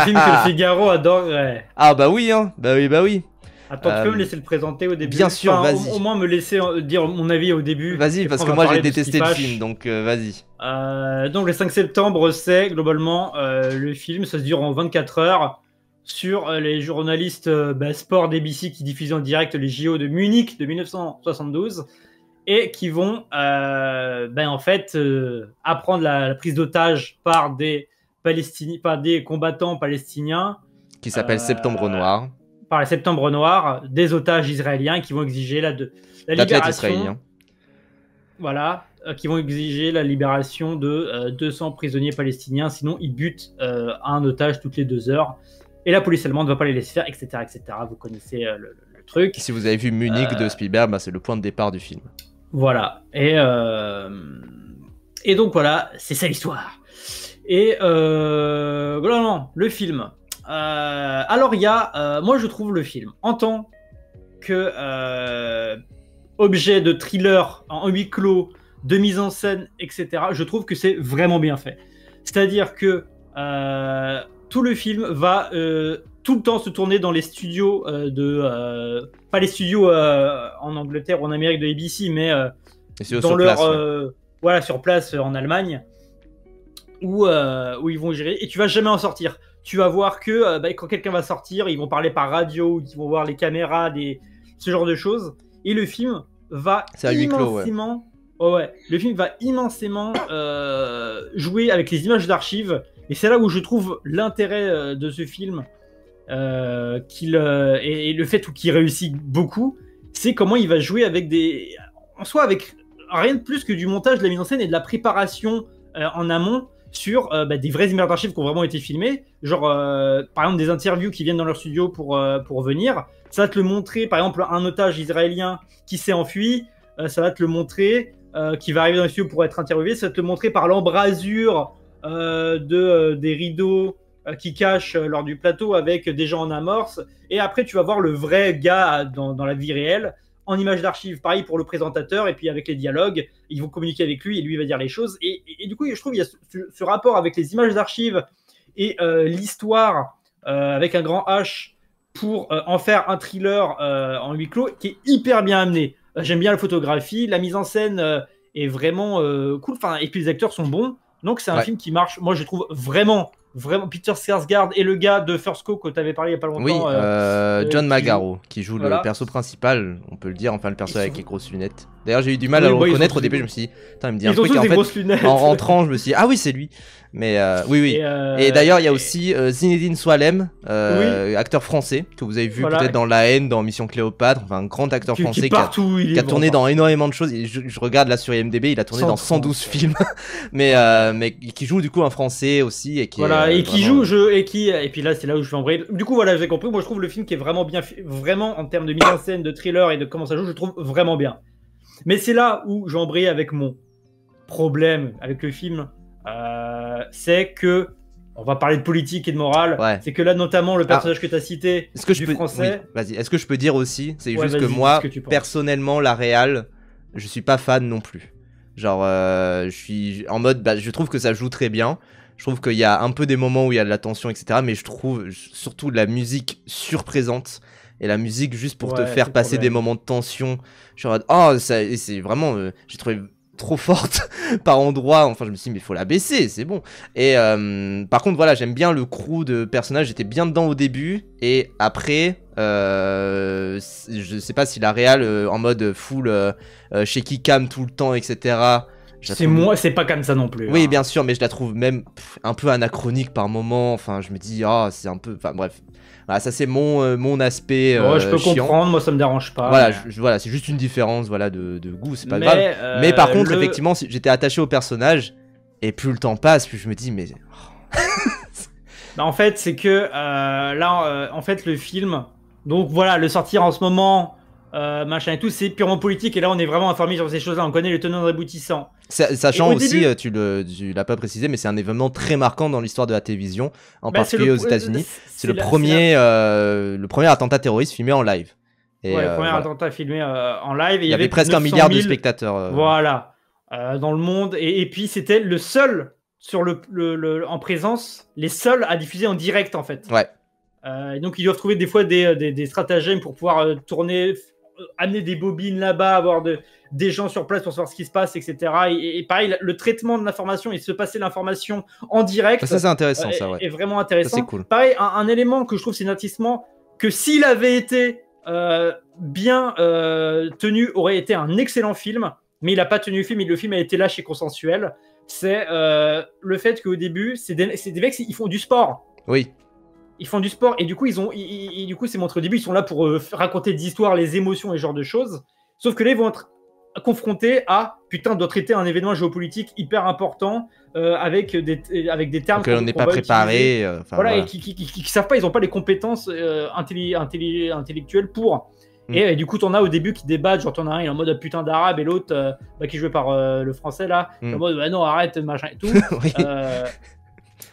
film que le Figaro adorerait. Ah bah oui, hein. Bah oui. Attends, tu peux me laisser le présenter au début? Bien sûr, vas-y. Au moins me laisser dire mon avis au début. Vas-y, parce que moi j'ai détesté le film, donc vas-y. Donc le 5 septembre, c'est globalement le film, ça se dure en 24 heures sur les journalistes sport d'ABC qui diffusent en direct les JO de Munich de 1972 et qui vont en fait apprendre la prise d'otage par des combattants palestiniens qui s'appelle Septembre Noir. Par les Septembre Noirs, des otages israéliens qui vont exiger la libération. Israélien. Voilà, qui vont exiger la libération de 200 prisonniers palestiniens, sinon ils butent un otage toutes les 2 heures. Et la police allemande ne va pas les laisser faire, etc. etc. Vous connaissez le truc. Si vous avez vu Munich de Spielberg, c'est le point de départ du film. Voilà. Et donc voilà, c'est ça l'histoire. Et globalement, le film. Alors il y a, moi je trouve le film en tant que objet de thriller en huis clos, de mise en scène, etc. Je trouve que c'est vraiment bien fait. C'est-à-dire que tout le film va tout le temps se tourner dans les studios pas les studios en Angleterre ou en Amérique de ABC, mais dans voilà, sur place en Allemagne où ils vont gérer et tu vas jamais en sortir. Tu vas voir que quand quelqu'un va sortir, ils vont parler par radio, ils vont voir les caméras, ce genre de choses. Et le film va immensément, le film va immensément jouer avec les images d'archives. Et c'est là où je trouve l'intérêt de ce film et le fait qu'il réussit beaucoup, c'est comment il va jouer avec avec rien de plus que du montage, de la mise en scène et de la préparation en amont sur des vraies images d'archives qui ont vraiment été filmées, genre par exemple des interviews qui viennent dans leur studio pour venir. Ça va te le montrer, par exemple un otage israélien qui s'est enfui, ça va te le montrer, qui va arriver dans le studio pour être interviewé, ça va te le montrer par l'embrasure des rideaux qui cachent lors du plateau avec des gens en amorce, et après tu vas voir le vrai gars dans la vie réelle, en images d'archives, pareil pour le présentateur, et puis avec les dialogues, ils vont communiquer avec lui et lui va dire les choses. Et du coup, je trouve qu'il y a ce rapport avec les images d'archives et l'histoire avec un grand H pour en faire un thriller en huis clos qui est hyper bien amené. J'aime bien la photographie, la mise en scène est vraiment cool, et puis les acteurs sont bons. Donc c'est un film qui marche, moi je trouve vraiment Peter Sarsgaard et le gars de First Cow que tu avais parlé il y a pas longtemps. Oui, John Magaro qui joue le perso principal, on peut le dire, enfin le perso avec les grosses lunettes. D'ailleurs j'ai eu du mal à le reconnaître au début, je me suis dit, il me dit un truc en fait, en rentrant je me suis dit, ah oui c'est lui. Mais oui. Et d'ailleurs il y a aussi Zinedine Soilem, acteur français, que vous avez vu peut-être dans La Haine, dans Mission Cléopâtre, enfin un grand acteur français qui a tourné dans énormément de choses. Je regarde là sur IMDb, il a tourné dans 112 films, mais qui joue du coup un français aussi et qui et puis là c'est là où je vais embrayer. Du coup voilà, j'ai compris. Moi je trouve le film qui est vraiment bien, vraiment en termes de mise en scène, de thriller et de comment ça joue, je trouve vraiment bien. Mais c'est là où j'ai embrayé avec mon problème avec le film. C'est que on va parler de politique et de morale. C'est que là notamment le personnage que tu as cité français. Vas-y. Est-ce que je peux dire aussi, c'est juste que moi personnellement la réal, je suis pas fan non plus. Genre je suis en mode je trouve que ça joue très bien. Je trouve qu'il y a un peu des moments où il y a de la tension, etc. Mais je trouve surtout la musique surprésente. Et la musique juste pour te faire passer des moments de tension. Genre, c'est vraiment... j'ai trouvé trop forte par endroits. Enfin, je me suis dit, mais il faut la baisser, c'est bon. Et par contre, voilà, j'aime bien le crew de personnages. J'étais bien dedans au début. Et après, je sais pas si la réal en mode full shaky cam tout le temps, etc. C'est pas comme ça non plus. Oui, bien sûr, mais je la trouve même un peu anachronique par moment. Enfin, je me dis, c'est un peu... Enfin, bref. Voilà, ça c'est mon aspect je peux comprendre, moi ça me dérange pas. Voilà, voilà, c'est juste une différence de goût, c'est pas grave. Mais par contre, effectivement, j'étais attaché au personnage, et plus le temps passe, plus je me dis, mais... En fait, c'est que là, en fait, le film... Donc voilà, le sortir en ce moment... machin et tout, c'est purement politique et là on est vraiment informé sur ces choses-là, on connaît les tenants et aboutissants. Sachant aussi, tu l'as pas précisé, mais c'est un événement très marquant dans l'histoire de la télévision, en particulier aux États-Unis. C'est le premier attentat terroriste filmé en live. Le premier attentat filmé en live. Et il y avait presque 1 milliard de spectateurs. Voilà. dans le monde. Et puis, c'était le seul en présence, les seuls à diffuser en direct, en fait. Ouais. Et donc, ils doivent trouver des fois des stratagèmes pour pouvoir tourner, amener des bobines là-bas, avoir des gens sur place pour savoir ce qui se passe, etc. Et pareil, le traitement de l'information et se passer l'information en direct, Ça, c'est intéressant, ça, ouais. est vraiment intéressant. Ça, c'est cool. Pareil, un élément que je trouve scénaristiquement, que s'il avait été bien tenu, aurait été un excellent film, mais il n'a pas tenu le film, et le film a été lâche et consensuel. C'est le fait qu'au début, c'est des mecs, ils font du sport. Oui. Ils font du sport et du coup, du coup, c'est montré au début, ils sont là pour raconter des histoires, les émotions et ce genre de choses. Sauf que là, ils vont être confrontés à, putain, doit traiter un événement géopolitique hyper important avec des termes qu'on n'est pas préparé. Voilà, et qui savent pas, ils n'ont pas les compétences intellectuelles pour. Et du coup, t'en as au début qui débattent, genre t'en as un, il est en mode putain d'arabe, et l'autre, qui est joué par le français là, en mode bah non, arrête, machin et tout. Oui.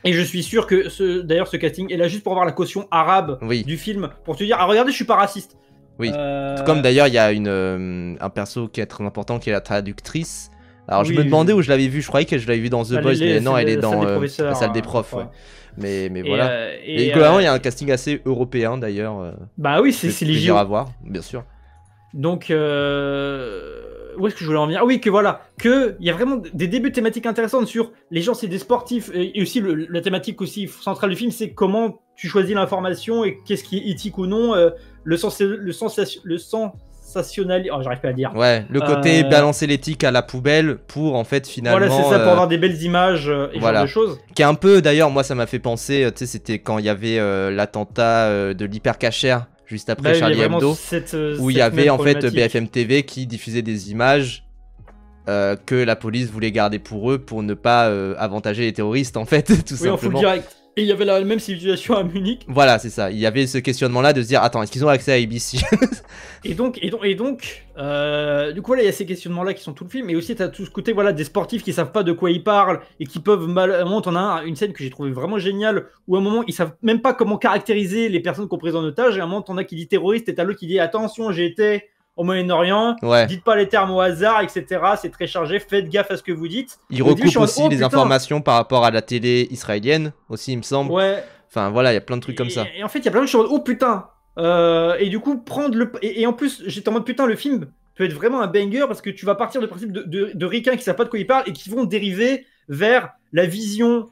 Et je suis sûr que d'ailleurs ce casting est là juste pour avoir la caution arabe du film, pour te dire, ah regardez, je suis pas raciste. Oui. Tout comme d'ailleurs, il y a un perso qui est très important, qui est la traductrice. Alors je me demandais où je l'avais vu, je croyais que je l'avais vu dans The Boys, mais non, elle est dans la salle des profs. Ouais. Mais voilà. Et globalement, il y a un casting assez européen d'ailleurs. Bah oui, c'est léger à voir, bien sûr. Donc, où est-ce que je voulais en venir? Ah oui, que voilà, qu'il y a vraiment des débuts thématiques intéressantes sur les gens, c'est des sportifs, et aussi la thématique aussi centrale du film, c'est comment tu choisis l'information et qu'est-ce qui est éthique ou non, le sensationnalisme, oh, j'arrive pas à dire. Ouais, le côté balancer l'éthique à la poubelle pour en fait finalement. Voilà, c'est ça, pour avoir des belles images et voilà. genre de choses. Qui est un peu, d'ailleurs, moi ça m'a fait penser, tu sais, c'était quand il y que l'attentat de l'hypercachère juste après Charlie Hebdo, où il y avait en fait BFM TV qui diffusait des images que la police voulait garder pour eux pour ne pas avantager les terroristes en fait, tout simplement. En full direct. Et il y avait la même situation à Munich. Voilà, c'est ça. Il y avait ce questionnement-là de se dire, attends, est-ce qu'ils ont accès à ABC? Et donc, du coup, voilà, il y a ces questionnements-là qui sont tout le film, mais aussi, tu as tout ce côté, voilà, des sportifs qui savent pas de quoi ils parlent et qui peuvent mal. À un moment, t'en as une scène que j'ai trouvé vraiment géniale, où à un moment, ils savent même pas comment caractériser les personnes qu'on prise en otage, et à un moment, t'en as qui dit terroriste, et t'as l'autre qui dit, attention, j'ai été au Moyen-Orient, dites pas les termes au hasard, etc. C'est très chargé, faites gaffe à ce que vous dites. Il recoupe aussi les informations par rapport à la télé israélienne, aussi, il me semble. Ouais. Enfin, voilà, il y a plein de trucs comme ça. Et en fait, il y a plein de choses. Oh putain! Et du coup, prendre le. Et en plus, j'étais en mode putain, le film peut être vraiment un banger parce que tu vas partir du principe de ricains qui savent pas de quoi ils parlent et qui vont dériver vers la vision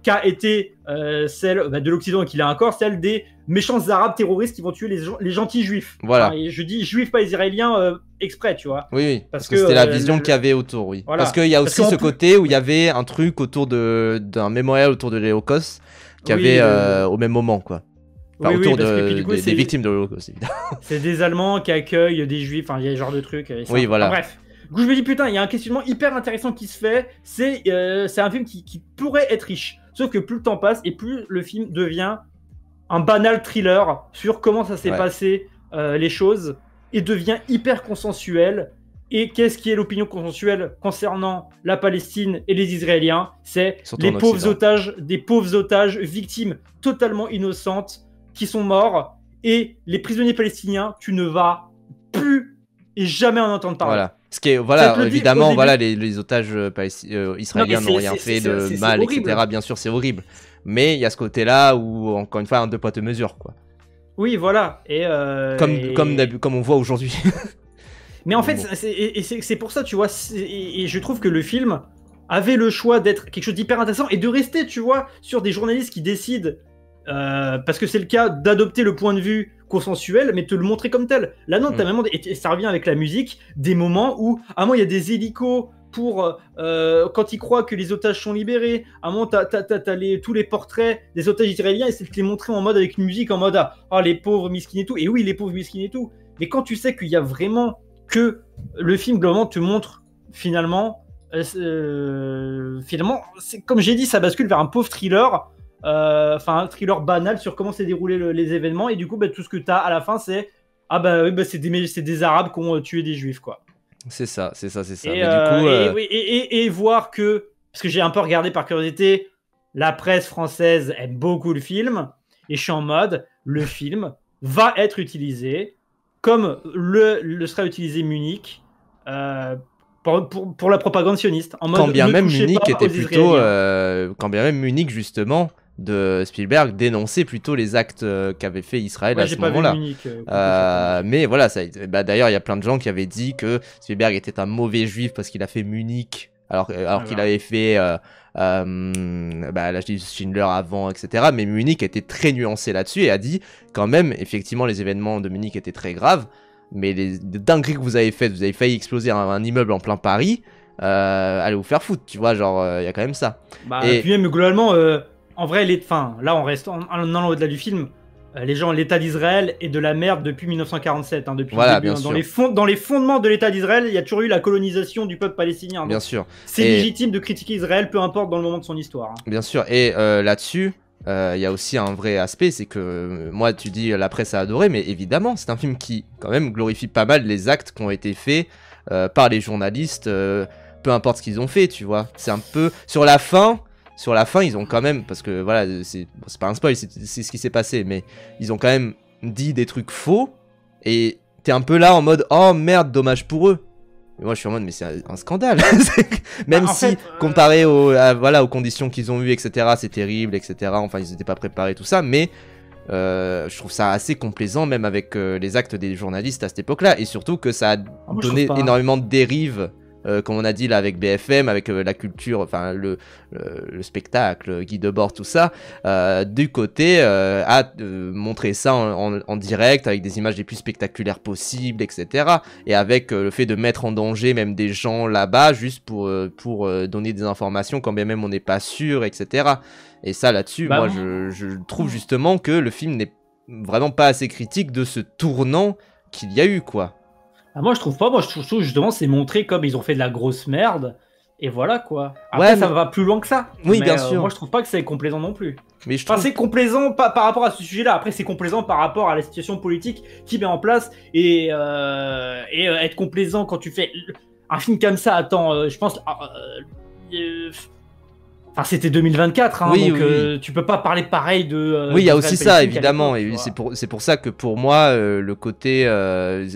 qu'a été celle de l'Occident et qu'il a encore, celle des méchants arabes terroristes qui vont tuer les gentils juifs. Voilà. Enfin, et je dis juifs, pas israéliens exprès, tu vois. Oui, parce que c'était la vision qu'il y avait autour, oui. Voilà. Parce qu'il y a aussi ce côté où il y avait un truc autour d'un mémorial autour de l'Holocauste qu'il y avait au même moment, quoi. Enfin, autour des victimes de l'Holocauste, évidemment. C'est des Allemands qui accueillent des juifs, enfin, il y a ce genre de trucs. Oui, voilà. Enfin, bref. Du coup, je me dis, putain, il y a un questionnement hyper intéressant qui se fait. C'est un film qui pourrait être riche. Sauf que plus le temps passe et plus le film devient un banal thriller sur comment ça s'est passé les choses et devient hyper consensuel. Et qu'est-ce qui est l'opinion consensuelle concernant la Palestine et les Israéliens? C'est les pauvres otages, des pauvres otages, victimes totalement innocentes qui sont morts. Et les prisonniers palestiniens, tu ne vas plus et jamais en entendre parler. Voilà. Ce qui est, voilà, évidemment, voilà, les otages israéliens n'ont rien fait de mal, etc. Bien sûr, c'est horrible. Mais il y a ce côté-là où, encore une fois, un deux poids deux mesures, quoi. Oui, voilà. Et comme on voit aujourd'hui. Mais en fait, c'est pour ça, tu vois, et je trouve que le film avait le choix d'être quelque chose d'hyper intéressant et de rester, tu vois, sur des journalistes qui décident, parce que c'est le cas, d'adopter le point de vue consensuel, mais te le montrer comme tel. Là, non, t'as vraiment, et ça revient avec la musique, des moments où, à un moment, il y a des hélicos pour, quand ils croient que les otages sont libérés, à un moment, t'as tous les portraits des otages israéliens, et c'est de les montrer en mode, avec une musique, en mode, ah, les pauvres miskines et tout, et oui, les pauvres miskines et tout. Mais quand tu sais qu'il y a vraiment que le film, globalement, te montre, finalement, comme j'ai dit, ça bascule vers un pauvre thriller, un thriller banal sur comment s'est déroulé les événements, et du coup tout ce que tu as à la fin c'est c'est des arabes qui ont tué des juifs, quoi. C'est ça. Et voir que, parce que j'ai un peu regardé par curiosité, la presse française aime beaucoup le film, et je suis en mode, le film va être utilisé comme le sera utilisé Munich, pour la propagande sioniste. En mode, Quand bien ne même touchez Munich pas était aux plutôt, Israéliens. quand bien même Munich justement de Spielberg dénonçait plutôt les actes qu'avait fait Israël Ouais, à j'ai ce pas vu moment-là. Munich, coucou chapeau. Mais voilà, bah, d'ailleurs il y a plein de gens qui avaient dit que Spielberg était un mauvais juif parce qu'il a fait Munich alors qu'il Voilà. avait fait bah, là je dis Schindler avant, etc. Mais Munich était très nuancé là-dessus et a dit quand même effectivement les événements de Munich étaient très graves, mais les dingueries que vous avez faites, vous avez failli exploser un immeuble en plein Paris. Allez vous faire foutre, tu vois, genre, il y a quand même ça. Bah, Et puis même globalement, en vrai, enfin, là, on reste en allant au-delà du film. Les gens, l'État d'Israël est de la merde depuis 1947, hein, depuis voilà, le début. bien Hein. sûr, Dans les fondements de l'État d'Israël, il y a toujours eu la colonisation du peuple palestinien. bien Donc, sûr. c'est Et légitime de critiquer Israël, peu importe dans le moment de son histoire. Hein. bien sûr, et là-dessus, il y a aussi un vrai aspect, c'est que moi, tu dis la presse a adoré, mais évidemment, c'est un film qui, quand même, glorifie pas mal les actes qui ont été faits par les journalistes, peu importe ce qu'ils ont fait, tu vois. C'est un peu sur la fin, ils ont quand même, parce que voilà, c'est pas un spoil, c'est ce qui s'est passé, mais ils ont quand même dit des trucs faux, et t'es un peu là en mode oh merde, dommage pour eux. Mais moi je suis en mode mais c'est un scandale. Même Bah, en si fait, comparé voilà, aux conditions qu'ils ont eues, etc., c'est terrible, etc. Enfin ils n'étaient pas préparés, tout ça, mais je trouve ça assez complaisant même avec les actes des journalistes à cette époque-là, et surtout que ça a moi, je donné trouve pas. énormément de dérives. Comme on a dit là avec BFM, avec la culture, enfin le spectacle, Guy Debord, tout ça, du côté à montrer ça en direct avec des images les plus spectaculaires possibles, etc. Et avec le fait de mettre en danger même des gens là-bas juste pour donner des informations quand bien même on n'est pas sûr, etc. Et ça là-dessus, Bah, moi je trouve justement que le film n'est vraiment pas assez critique de ce tournant qu'il y a eu, quoi. ah, moi, je trouve pas. Moi, je trouve justement, c'est montré comme ils ont fait de la grosse merde. Et voilà, quoi. Après, Ouais, ça mais... va plus loin que ça. Oui, Mais bien sûr. moi, je trouve pas que c'est complaisant non plus. Mais je Enfin, trouve... c'est complaisant par rapport à ce sujet-là. Après, c'est complaisant par rapport à la situation politique qui met en place et être complaisant quand tu fais un film comme ça. Attends, je pense. Enfin, c'était 2024, hein, Oui, donc oui, oui. tu peux pas parler pareil de. Oui, il y a aussi ça, d'Israël-Palestine qu'à évidemment, l'époque, tu et vois. c'est pour ça que pour moi, le côté,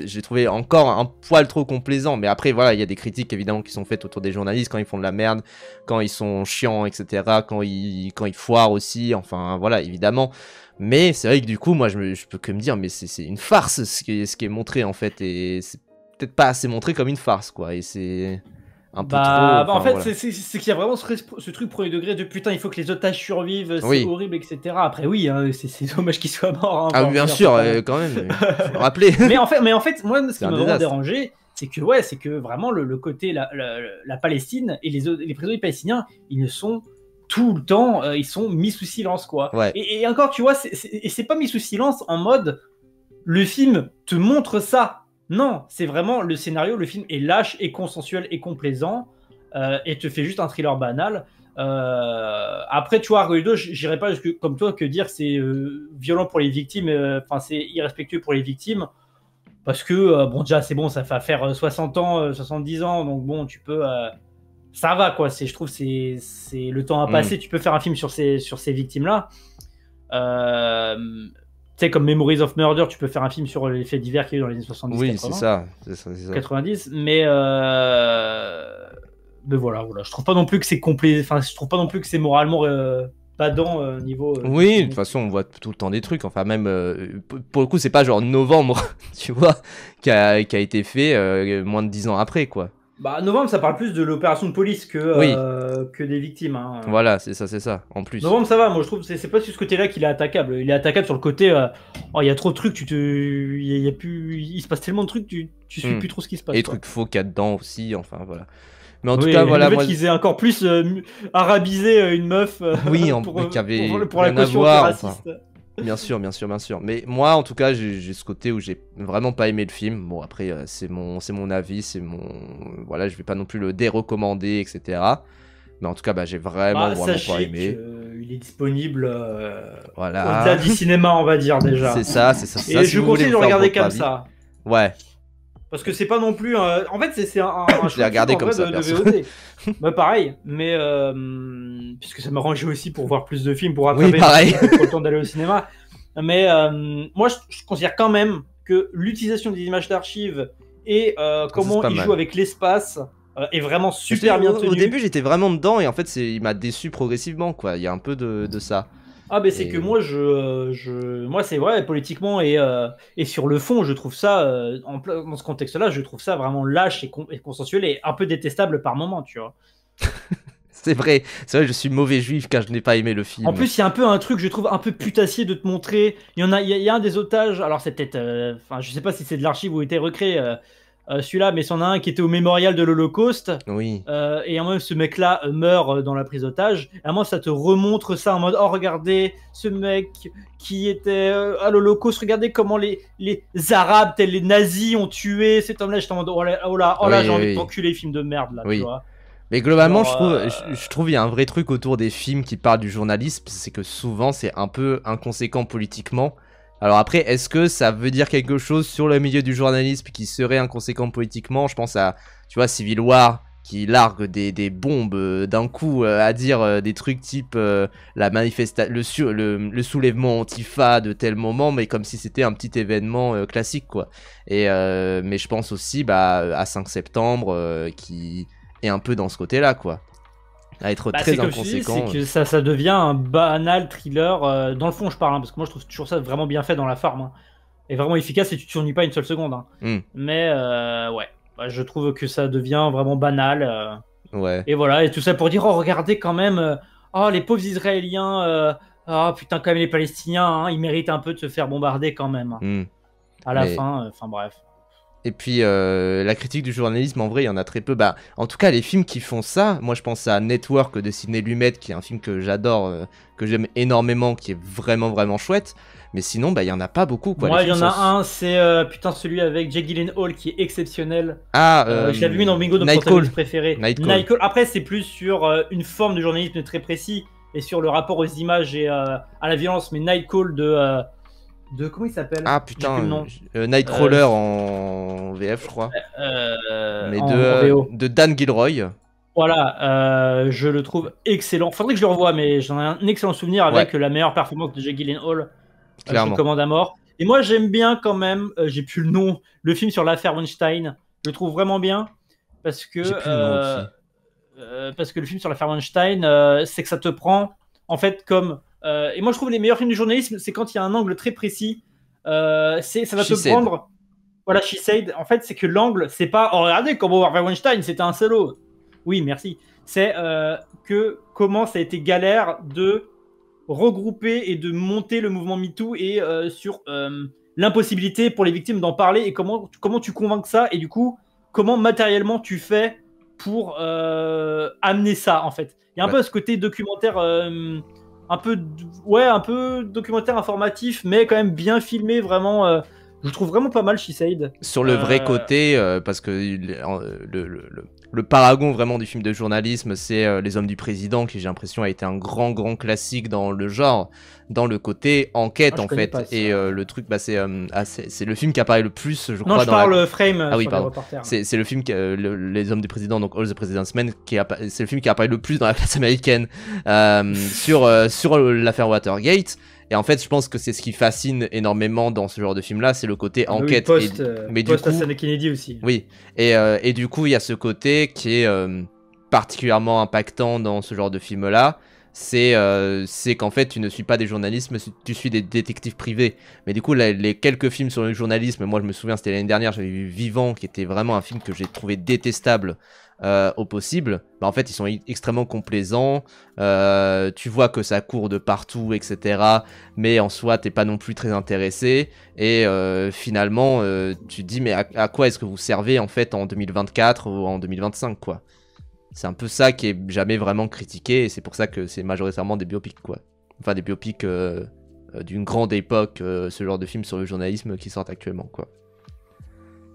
j'ai trouvé encore un poil trop complaisant, mais après, voilà, il y a des critiques, évidemment, qui sont faites autour des journalistes, quand ils font de la merde, quand ils sont chiants, etc., quand ils foirent aussi, enfin, voilà, évidemment, mais c'est vrai que du coup, moi, je peux que me dire, mais c'est une farce, ce qui est montré, en fait, et c'est peut-être pas assez montré comme une farce, quoi, et c'est... un peu trop, En enfin, fait, voilà. c'est qu'il y a vraiment ce truc premier degré de putain, il faut que les otages survivent, c'est Oui. horrible, etc. Après, oui, hein, c'est dommage qu'ils soient morts. Hein, Ah, enfin, bien je veux dire, sûr, c'est pas- quand même, faut le rappeler. mais en fait, moi, ce C'est qui un m'a vraiment désastre. dérangé, c'est que, ouais, c'est que vraiment le côté, la Palestine et les prisonniers palestiniens, ils ne sont tout le temps, ils sont mis sous silence, quoi. Ouais. Et encore, tu vois, c'est pas mis sous silence en mode, le film te montre ça. Non, c'est vraiment le scénario, le film est lâche et consensuel et complaisant. Et te fait juste un thriller banal. Après, tu vois, Ruido, j'irais pas comme toi que dire c'est violent pour les victimes, enfin c'est irrespectueux pour les victimes, parce que bon déjà c'est bon, ça fait faire 60 ans, 70 ans, donc bon tu peux, ça va quoi. Je trouve c'est le temps à passer. Tu peux faire un film sur ces victimes là. Tu sais, comme Memories of Murder, tu peux faire un film sur les faits divers qu'il y a eu dans les années 70, Oui, 80, c'est ça. 90, mais voilà, je trouve pas non plus que c'est complet, enfin je trouve pas non plus que c'est moralement badant niveau Oui, de film. toute façon, on voit tout le temps des trucs. Enfin, même pour le coup, c'est pas genre novembre, tu vois, qui a été fait moins de 10 ans après, quoi. Bah novembre ça parle plus de l'opération de police Oui, que des victimes. Hein. voilà, c'est ça, en plus. Novembre ça va, moi je trouve c'est pas sur ce côté-là qu'il est attaquable. Il est attaquable sur le côté oh il y a trop de trucs, il y a plus, il se passe tellement de trucs, tu suis plus trop ce qui se passe. Et les quoi. trucs faux qu'il y a dedans aussi, enfin voilà. Mais en tout Oui, cas, voilà, le fait moi. qu'ils aient encore plus arabisé une meuf Oui, qui avait pour la rien à caution voir, raciste. enfin. Bien sûr. Mais moi, en tout cas, j'ai ce côté où j'ai vraiment pas aimé le film. Bon, après, c'est mon avis, voilà, je vais pas non plus le dérecommander, etc. Mais en tout cas, bah, j'ai vraiment pas aimé. Il est disponible Voilà. au-delà du cinéma, on va dire déjà. C'est ça. Et Si je vous voulez conseille de vous le faire regarder votre comme avis. ça. Ouais, Parce que c'est pas non plus. En fait, c'est un je l'ai regardé comme ça, de perso. VOD. Bah, pareil, mais puisque ça m'a rangé aussi pour voir plus de films, pour Oui, rattraper pareil. pour le temps d'aller au cinéma. Mais moi, je considère quand même que l'utilisation des images d'archives et c'est comment pas ils mal. jouent avec l'espace, est vraiment super bien tenu. Au début, j'étais vraiment dedans et en fait, il m'a déçu progressivement, quoi. Il y a un peu de ça. Ah, mais c'est que moi, moi c'est vrai, politiquement et sur le fond, je trouve ça, dans ce contexte-là, je trouve ça vraiment lâche et consensuel et un peu détestable par moment, tu vois. C'est vrai, je suis mauvais juif car je n'ai pas aimé le film. En plus, il y a un peu un truc, je trouve, un peu putassier de te montrer. Il y a un des otages, alors c'est peut-être. Enfin, je sais pas si c'est de l'archive ou était recréé celui-là, mais c'en a un qui était au mémorial de l'Holocauste. Oui. Et en même, ce mec-là meurt dans la prise d'otage. Et à moi, ça te remontre ça en mode oh, regardez ce mec qui était à l'Holocauste, regardez comment les Arabes, tels les nazis, ont tué cet homme-là. J'étais en mode oh là, Oui, j'ai envie de oui. t'enculer, film de merde, là, Oui. tu vois. Mais globalement, Genre, je trouve il y a un vrai truc autour des films qui parlent du journalisme, c'est que souvent c'est un peu inconséquent politiquement. Alors après, est-ce que ça veut dire quelque chose sur le milieu du journalisme qui serait inconséquent politiquement? Je pense à, tu vois, Civil War, qui largue des bombes d'un coup à dire des trucs type la le soulèvement Antifa de tel moment, mais comme si c'était un petit événement classique, quoi. Et mais je pense aussi à 5 septembre qui est un peu dans ce côté-là, quoi. À être très inconséquent. C'est que ça devient un banal thriller. Dans le fond, je parle, hein, parce que moi, je trouve toujours ça vraiment bien fait dans la forme. Hein, et vraiment efficace et tu te t'ennuies pas une seule seconde. Hein. Mais ouais, je trouve que ça devient vraiment banal. Ouais. Et voilà, et tout ça pour dire, oh, regardez quand même, oh, les pauvres Israéliens, oh putain, quand même, les Palestiniens, hein, ils méritent un peu de se faire bombarder quand même. À la fin, enfin bref. Et puis la critique du journalisme, en vrai, il y en a très peu. En tout cas, les films qui font ça, moi je pense à Network de Sidney Lumet, qui est un film que j'adore, que j'aime énormément, qui est vraiment vraiment chouette. Mais sinon, il y en a pas beaucoup, quoi. Moi, il y en a un, c'est putain celui avec Jake Gyllenhaal qui est exceptionnel. Je l'avais vu dans Bingo de protagoniste préféré. Nightcall. Après, c'est plus sur une forme de journalisme très précis et sur le rapport aux images et à la violence. Mais Nightcall de comment il s'appelle? Ah putain, Nightcrawler en VF, je crois. Mais de Dan Gilroy. Voilà, je le trouve excellent. Faudrait que je le revoie, mais j'en ai un excellent souvenir avec la meilleure performance de Jake Gyllenhaal. Clairement. Commande à mort. Et moi, j'aime bien quand même, j'ai plus le nom, le film sur l'affaire Weinstein. Je le trouve vraiment bien parce que le film sur l'affaire Weinstein, c'est que ça te prend en fait comme. Et moi, je trouve les meilleurs films du journalisme, c'est quand il y a un angle très précis. Ça va te prendre. Voilà, She Said. En fait, c'est que l'angle, c'est pas. Oh, regardez comment Harvey Weinstein, c'était un solo. Oui, merci. C'est que comment ça a été galère de regrouper et de monter le mouvement MeToo et sur l'impossibilité pour les victimes d'en parler et comment tu convaincs ça et du coup comment matériellement tu fais pour amener ça en fait. Il y a un peu ce côté documentaire un peu documentaire informatif mais quand même bien filmé vraiment je trouve vraiment pas mal She Said. Sur le vrai côté parce que le paragon vraiment du film de journalisme, c'est Les Hommes du Président, qui j'ai l'impression a été un grand classique dans le genre, dans le côté enquête en fait. Et le truc, c'est le film qui apparaît le plus, je crois. Non, je parle Frame. Ah oui, pardon. C'est le film Les Hommes du Président, donc All the President's Men, c'est le film qui apparaît le plus dans la classe américaine sur l'affaire Watergate. Et en fait, je pense que c'est ce qui fascine énormément dans ce genre de film-là, c'est le côté enquête. Mais du coup, Kennedy aussi. Oui, et du coup, il y a ce côté qui est particulièrement impactant dans ce genre de film-là. C'est qu'en fait, tu ne suis pas des journalistes, mais tu suis des détectives privés. Mais du coup, les quelques films sur le journalisme, moi je me souviens, c'était l'année dernière, j'avais vu Vivant, qui était vraiment un film que j'ai trouvé détestable au possible. En fait, ils sont extrêmement complaisants. Tu vois que ça court de partout, etc. Mais en soi, t'es pas non plus très intéressé. Et finalement, tu te dis, mais à quoi est-ce que vous servez en fait en 2024 ou en 2025, quoi. C'est un peu ça qui est jamais vraiment critiqué. Et c'est pour ça que c'est majoritairement des biopics, quoi. Enfin, des biopics d'une grande époque, ce genre de films sur le journalisme qui sortent actuellement, quoi.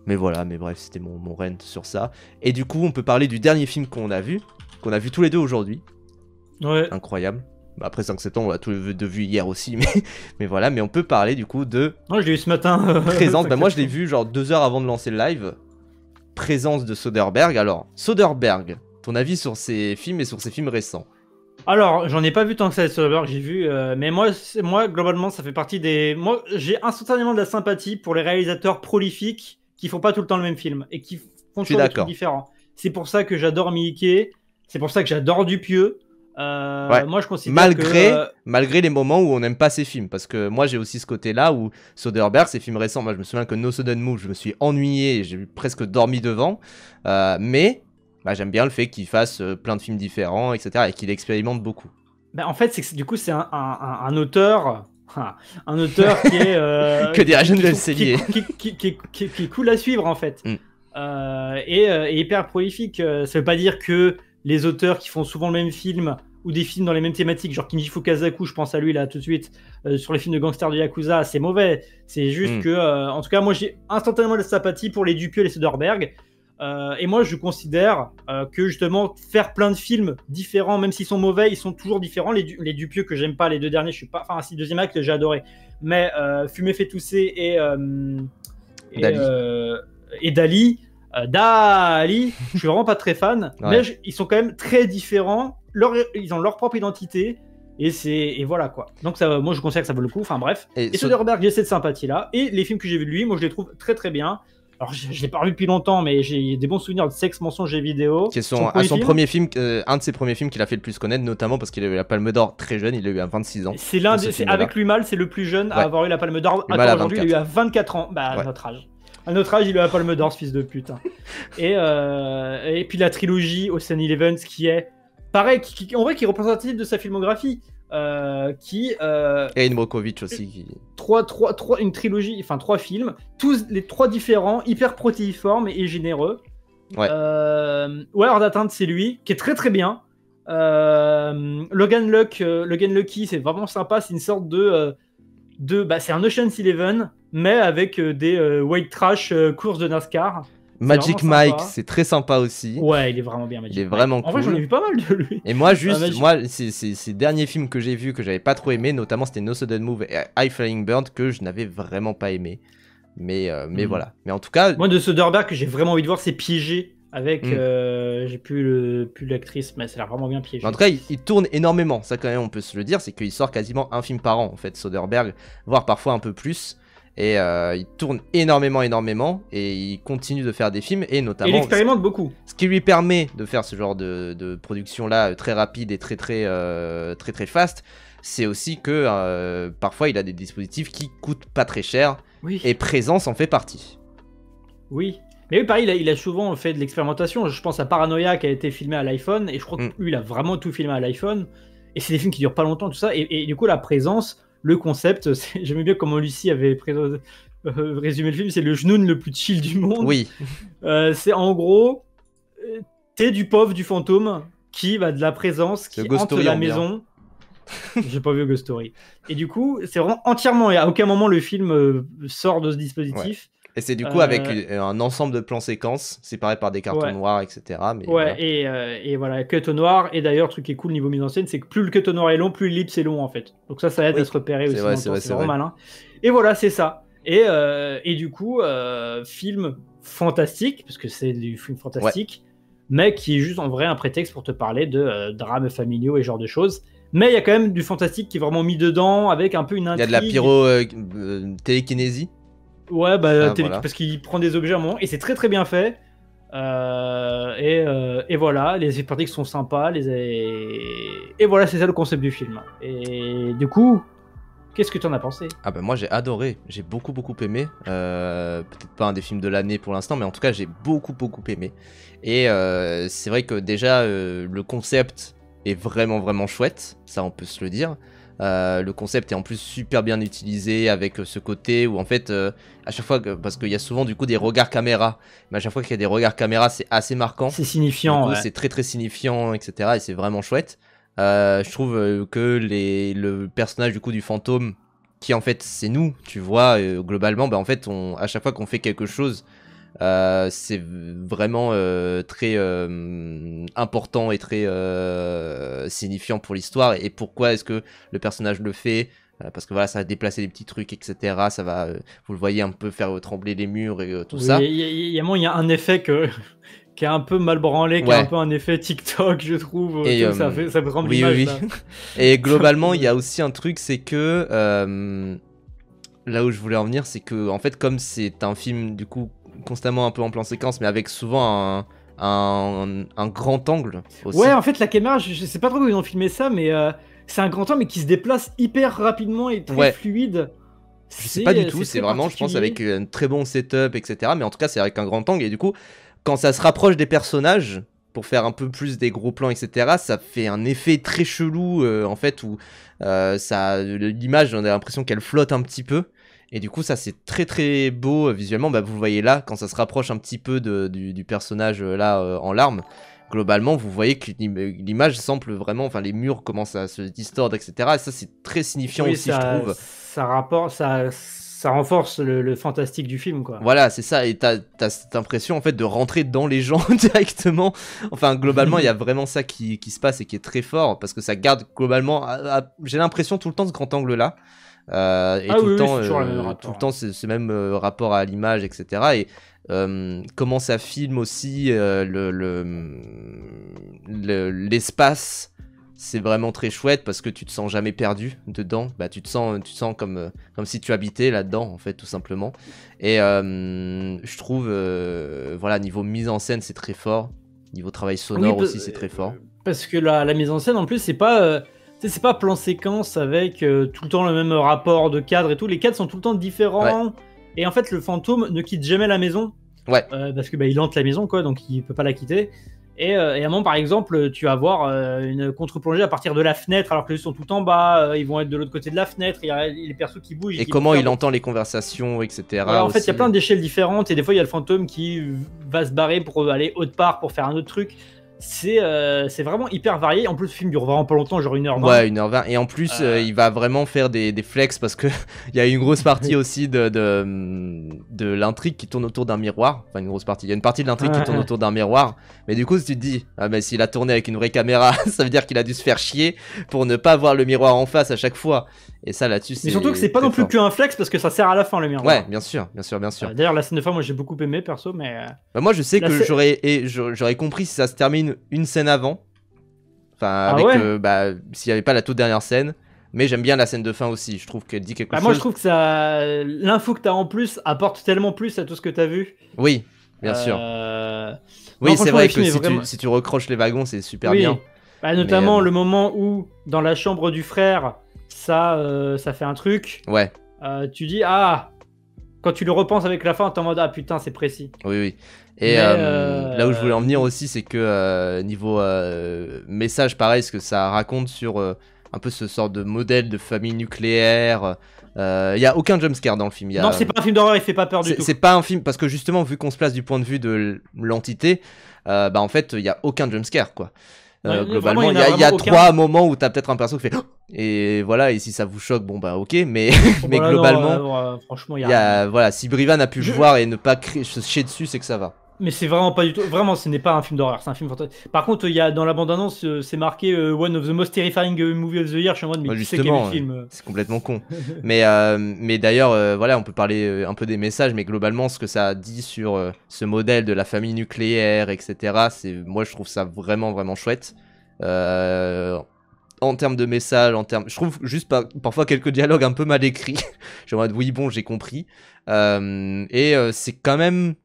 Mais voilà, mais bref, c'était mon rant sur ça. Et du coup, on peut parler du dernier film qu'on a vu tous les deux aujourd'hui. Ouais. Incroyable. Après 5 septembre, on l'a tous les deux vu hier aussi, mais voilà, mais on peut parler du coup de... Moi, je l'ai vu ce matin. Présence, moi je l'ai vu genre 2 heures avant de lancer le live. Présence de Soderbergh. Alors, Soderbergh, ton avis sur ces films et sur ces films récents? Alors, j'en ai pas vu tant que ça, Soderbergh, j'ai vu, mais moi, globalement, ça fait partie des... Moi, j'ai instantanément de la sympathie pour les réalisateurs prolifiques qui font pas tout le temps le même film et qui font toujours des trucs différents. C'est pour ça que j'adore Mickey. C'est pour ça que j'adore Dupieux. Ouais. Moi, je considère malgré les moments où on n'aime pas ces films, parce que moi j'ai aussi ce côté-là où Soderbergh, ces films récents, moi je me souviens que No Sudden Move, je me suis ennuyé, et j'ai presque dormi devant, mais bah, j'aime bien le fait qu'il fasse plein de films différents, etc., et qu'il expérimente beaucoup. Bah, en fait, du coup, c'est un auteur. Un auteur qui est. Que dirais-je de Cellier. Qui est cool à suivre, en fait. Mm. Et hyper prolifique. Ça veut pas dire que les auteurs qui font souvent le même film ou des films dans les mêmes thématiques, genre Kinji Fukasaku, je pense à lui là tout de suite, sur les films de gangsters de Yakuza, c'est mauvais. C'est juste que, en tout cas, moi j'ai instantanément de la sympathie pour les Dupieux et les Soderbergh. Et moi je considère que justement faire plein de films différents, même s'ils sont mauvais, ils sont toujours différents. Les Dupieux que j'aime pas, les deux derniers, je suis pas. Enfin, si, deuxième acte, j'ai adoré. Mais Fumer fait tousser et Dali. Dali, je suis vraiment pas très fan, mais ils sont quand même très différents. Ils ont leur propre identité et voilà quoi. Donc ça, moi je considère que ça vaut le coup. Enfin bref. Et Soderbergh, j'ai cette sympathie là. Et les films que j'ai vus de lui, moi je les trouve très très bien. Alors je l'ai pas revu depuis longtemps, mais j'ai des bons souvenirs de Sexe, mensonge et vidéo. Qui est son premier film, un de ses premiers films qu'il a fait le plus connaître, notamment parce qu'il a eu la Palme d'Or très jeune, il l'a eu à 26 ans. C'est avec lui mal, c'est le plus jeune à avoir eu la Palme d'Or. Attends, aujourd'hui il a eu à 24 ans, bah à notre âge. À notre âge, il a la Palme d'Or, ce fils de pute. Et puis la trilogie Ocean Eleven, qui est pareil, en vrai, qui est représentative de sa filmographie. Et Erin Brockovich aussi. Une trilogie, enfin 3 films, tous les 3 différents, hyper protéiformes et généreux. Ouais. Hors d'atteinte, c'est lui, qui est très très bien. Logan Lucky, c'est vraiment sympa, c'est une sorte c'est un Ocean's Eleven, mais avec des white trash courses de NASCAR. Magic Mike, c'est très sympa aussi. Ouais, il est vraiment bien, Magic Mike. Il est vraiment cool. En vrai, j'en ai vu pas mal de lui. Et moi, ces derniers films que j'ai vus, que j'avais pas trop aimé, notamment c'était No Sudden Move et High Flying Bird, que je n'avais vraiment pas aimé. Mais voilà. Mais en tout cas... Moi, de Soderbergh, que j'ai vraiment envie de voir, c'est Piégé. Avec, j'ai plus l'actrice, mais ça a l'air vraiment bien Piégé. En tout cas, il tourne énormément. Ça, quand même, on peut se le dire, c'est qu'il sort quasiment un film par an, en fait, Soderbergh, voire parfois un peu plus. Et il tourne énormément, et il continue de faire des films, et notamment... Et il expérimente beaucoup. Ce qui lui permet de faire ce genre de production-là, très rapide et très fast, c'est aussi que parfois il a des dispositifs qui coûtent pas très cher, et Présence en fait partie. Oui. Mais oui, pareil, il a souvent fait de l'expérimentation. Je pense à Paranoia qui a été filmé à l'iPhone, et je crois que lui, il a vraiment tout filmé à l'iPhone. Et c'est des films qui durent pas longtemps, tout ça. Et du coup, la Présence... Le concept, j'aimais bien comment Lucie avait résumé le film, c'est le genoun le plus chill du monde. Oui. C'est en gros, t'es du pauvre, du fantôme, qui va de la présence, qui hante la maison. J'ai pas vu Ghost Story. Et du coup, c'est vraiment entièrement, et à aucun moment le film sort de ce dispositif. Ouais. Et c'est du coup avec un ensemble de plans séquences séparés par des cartons noirs, etc. Mais voilà. Et voilà, cut au noir. Et d'ailleurs, le truc qui est cool niveau mise en scène, c'est que plus le cut au noir est long, plus l'ellipse est long en fait. Donc ça aide à se repérer aussi. C'est vraiment malin. Et voilà, c'est ça. Et du coup, film fantastique, parce que c'est du film fantastique, mais qui est juste en vrai un prétexte pour te parler de drames familiaux et ce genre de choses. Mais il y a quand même du fantastique qui est vraiment mis dedans, avec un peu une intrigue. Il y a de la télékinésie. Ouais, parce qu'il prend des objets à un moment, et c'est très très bien fait. Et voilà, les effets pratiques sont sympas, et voilà, c'est ça le concept du film. Et du coup, qu'est-ce que tu en as pensé? Ah bah moi j'ai adoré, j'ai beaucoup aimé. Peut-être pas un des films de l'année pour l'instant, mais en tout cas j'ai beaucoup aimé. Et c'est vrai que déjà le concept est vraiment chouette, ça on peut se le dire. Le concept est en plus super bien utilisé avec ce côté où en fait à chaque fois parce qu'il y a souvent du coup des regards caméra, mais à chaque fois qu'il y a des regards caméra c'est assez marquant, c'est signifiant, c'est très signifiant, etc. et c'est vraiment chouette. Je trouve que le personnage du coup du fantôme qui en fait c'est nous, tu vois, globalement en fait à chaque fois qu'on fait quelque chose c'est vraiment très important et très signifiant pour l'histoire. Et pourquoi est-ce que le personnage le fait? Parce que voilà, ça va déplacer des petits trucs, etc. Ça va, vous le voyez, un peu faire trembler les murs et tout ça. Il y a un effet qui est un peu mal branlé, qui est un peu un effet TikTok, je trouve. Et ça prend de l'image. Et globalement, il y a aussi un truc, c'est que là où je voulais en venir, c'est que en fait, comme c'est un film du coup constamment un peu en plan séquence, mais avec souvent un grand angle aussi. Ouais, en fait, la caméra, je sais pas trop comment ils ont filmé ça, mais c'est un grand angle, mais qui se déplace hyper rapidement et très fluide. Je sais pas du tout, c'est vraiment, je pense, avec un très bon setup, etc. Mais en tout cas, c'est avec un grand angle. Et du coup, quand ça se rapproche des personnages, pour faire un peu plus des gros plans, etc., ça fait un effet très chelou, en fait, où l'image, on a l'impression qu'elle flotte un petit peu. Et du coup, ça, c'est très très beau visuellement. Bah, vous le voyez là, quand ça se rapproche un petit peu du personnage là en larmes. Globalement, vous voyez que l'image semble vraiment, enfin les murs commencent à se distordre, etc. Et ça, c'est très signifiant aussi, je trouve. Ça renforce le fantastique du film, quoi. Voilà, c'est ça. Et t'as cette impression en fait de rentrer dans les gens directement. Enfin, globalement, il y a vraiment ça qui se passe et qui est très fort parce que ça garde globalement, j'ai l'impression tout le temps ce grand angle là. Et tout le temps ce même rapport à l'image, etc. Et comment ça filme aussi l'espace, c'est vraiment très chouette parce que tu te sens jamais perdu dedans. Bah, tu te sens comme si tu habitais là-dedans, en fait, tout simplement. Et je trouve, voilà, niveau mise en scène, c'est très fort. Niveau travail sonore aussi, c'est très fort. Parce que la mise en scène, en plus, c'est pas plan séquence avec tout le temps le même rapport de cadre et tout. Les cadres sont tout le temps différents. Ouais. Et en fait, le fantôme ne quitte jamais la maison. Ouais. Parce que il hante la maison, quoi, donc il peut pas la quitter. Et à un moment, par exemple, tu vas voir une contre-plongée à partir de la fenêtre, alors que les sont tout en bas, ils vont être de l'autre côté de la fenêtre, il y a les persos qui bougent. Et comment il entend les conversations, etc. Voilà, en fait, il y a plein d'échelles différentes, et des fois, il y a le fantôme qui va se barrer pour aller autre part, pour faire un autre truc. C'est vraiment hyper varié. En plus, le film dure vraiment pas longtemps, genre 1h20. Ouais, 1h20. Et en plus, il va vraiment faire des flex parce que il y a une grosse partie aussi de l'intrigue qui tourne autour d'un miroir. Enfin, une grosse partie. Il y a une partie de l'intrigue qui tourne autour d'un miroir. Mais du coup, si tu te dis, ah bah s'il a tourné avec une vraie caméra, ça veut dire qu'il a dû se faire chier pour ne pas voir le miroir en face à chaque fois. Et ça, là-dessus, c'est. Mais surtout que c'est pas non plus qu'un flex parce que ça sert à la fin, le miroir. Ouais, bien sûr. D'ailleurs, la scène de fin, moi j'ai beaucoup aimé perso, mais. Bah, moi, je sais que j'aurais compris si ça se termine une scène avant. Enfin, avec, s'il n'y avait pas la toute dernière scène. Mais j'aime bien la scène de fin aussi. Je trouve qu'elle dit quelque chose. Moi, je trouve que l'info que t'as en plus apporte tellement plus à tout ce que t'as vu. Oui, bien sûr. Oui, c'est vrai que si tu recroches les wagons, c'est super bien. Bah, notamment le moment où, dans la chambre du frère, ça fait un truc. Ouais. Tu dis, quand tu le repenses avec la fin, t'es en mode, ah putain, c'est précis. Oui. Et là où je voulais en venir aussi, c'est que niveau message, pareil, ce que ça raconte sur un peu ce sort de modèle de famille nucléaire. Il y a aucun jumpscare dans le film. Non, c'est pas un film d'horreur, il fait pas peur du tout. C'est pas un film, parce que justement, vu qu'on se place du point de vue de l'entité, en fait, il y a aucun jumpscare, quoi. Globalement, il y a 3 moments où t'as peut-être un perso qui fait et voilà, et si ça vous choque, bon bah ok, mais globalement, franchement, voilà, si Brivan a pu le voir et ne pas se chier dessus, c'est que ça va. Mais c'est vraiment pas du tout. Vraiment, ce n'est pas un film d'horreur, c'est un film fantastique. Par contre, il y a dans la bande-annonce, c'est marqué One of the most terrifying movie of the year. Je suis en mode, mais qui c'est quel film c'est complètement con. mais d'ailleurs, voilà, on peut parler un peu des messages, mais globalement, ce que ça dit sur ce modèle de la famille nucléaire, etc., moi, je trouve ça vraiment, vraiment chouette. En termes de messages, je trouve juste parfois quelques dialogues un peu mal écrits. J'ai en mode, oui, bon, j'ai compris. Et c'est quand même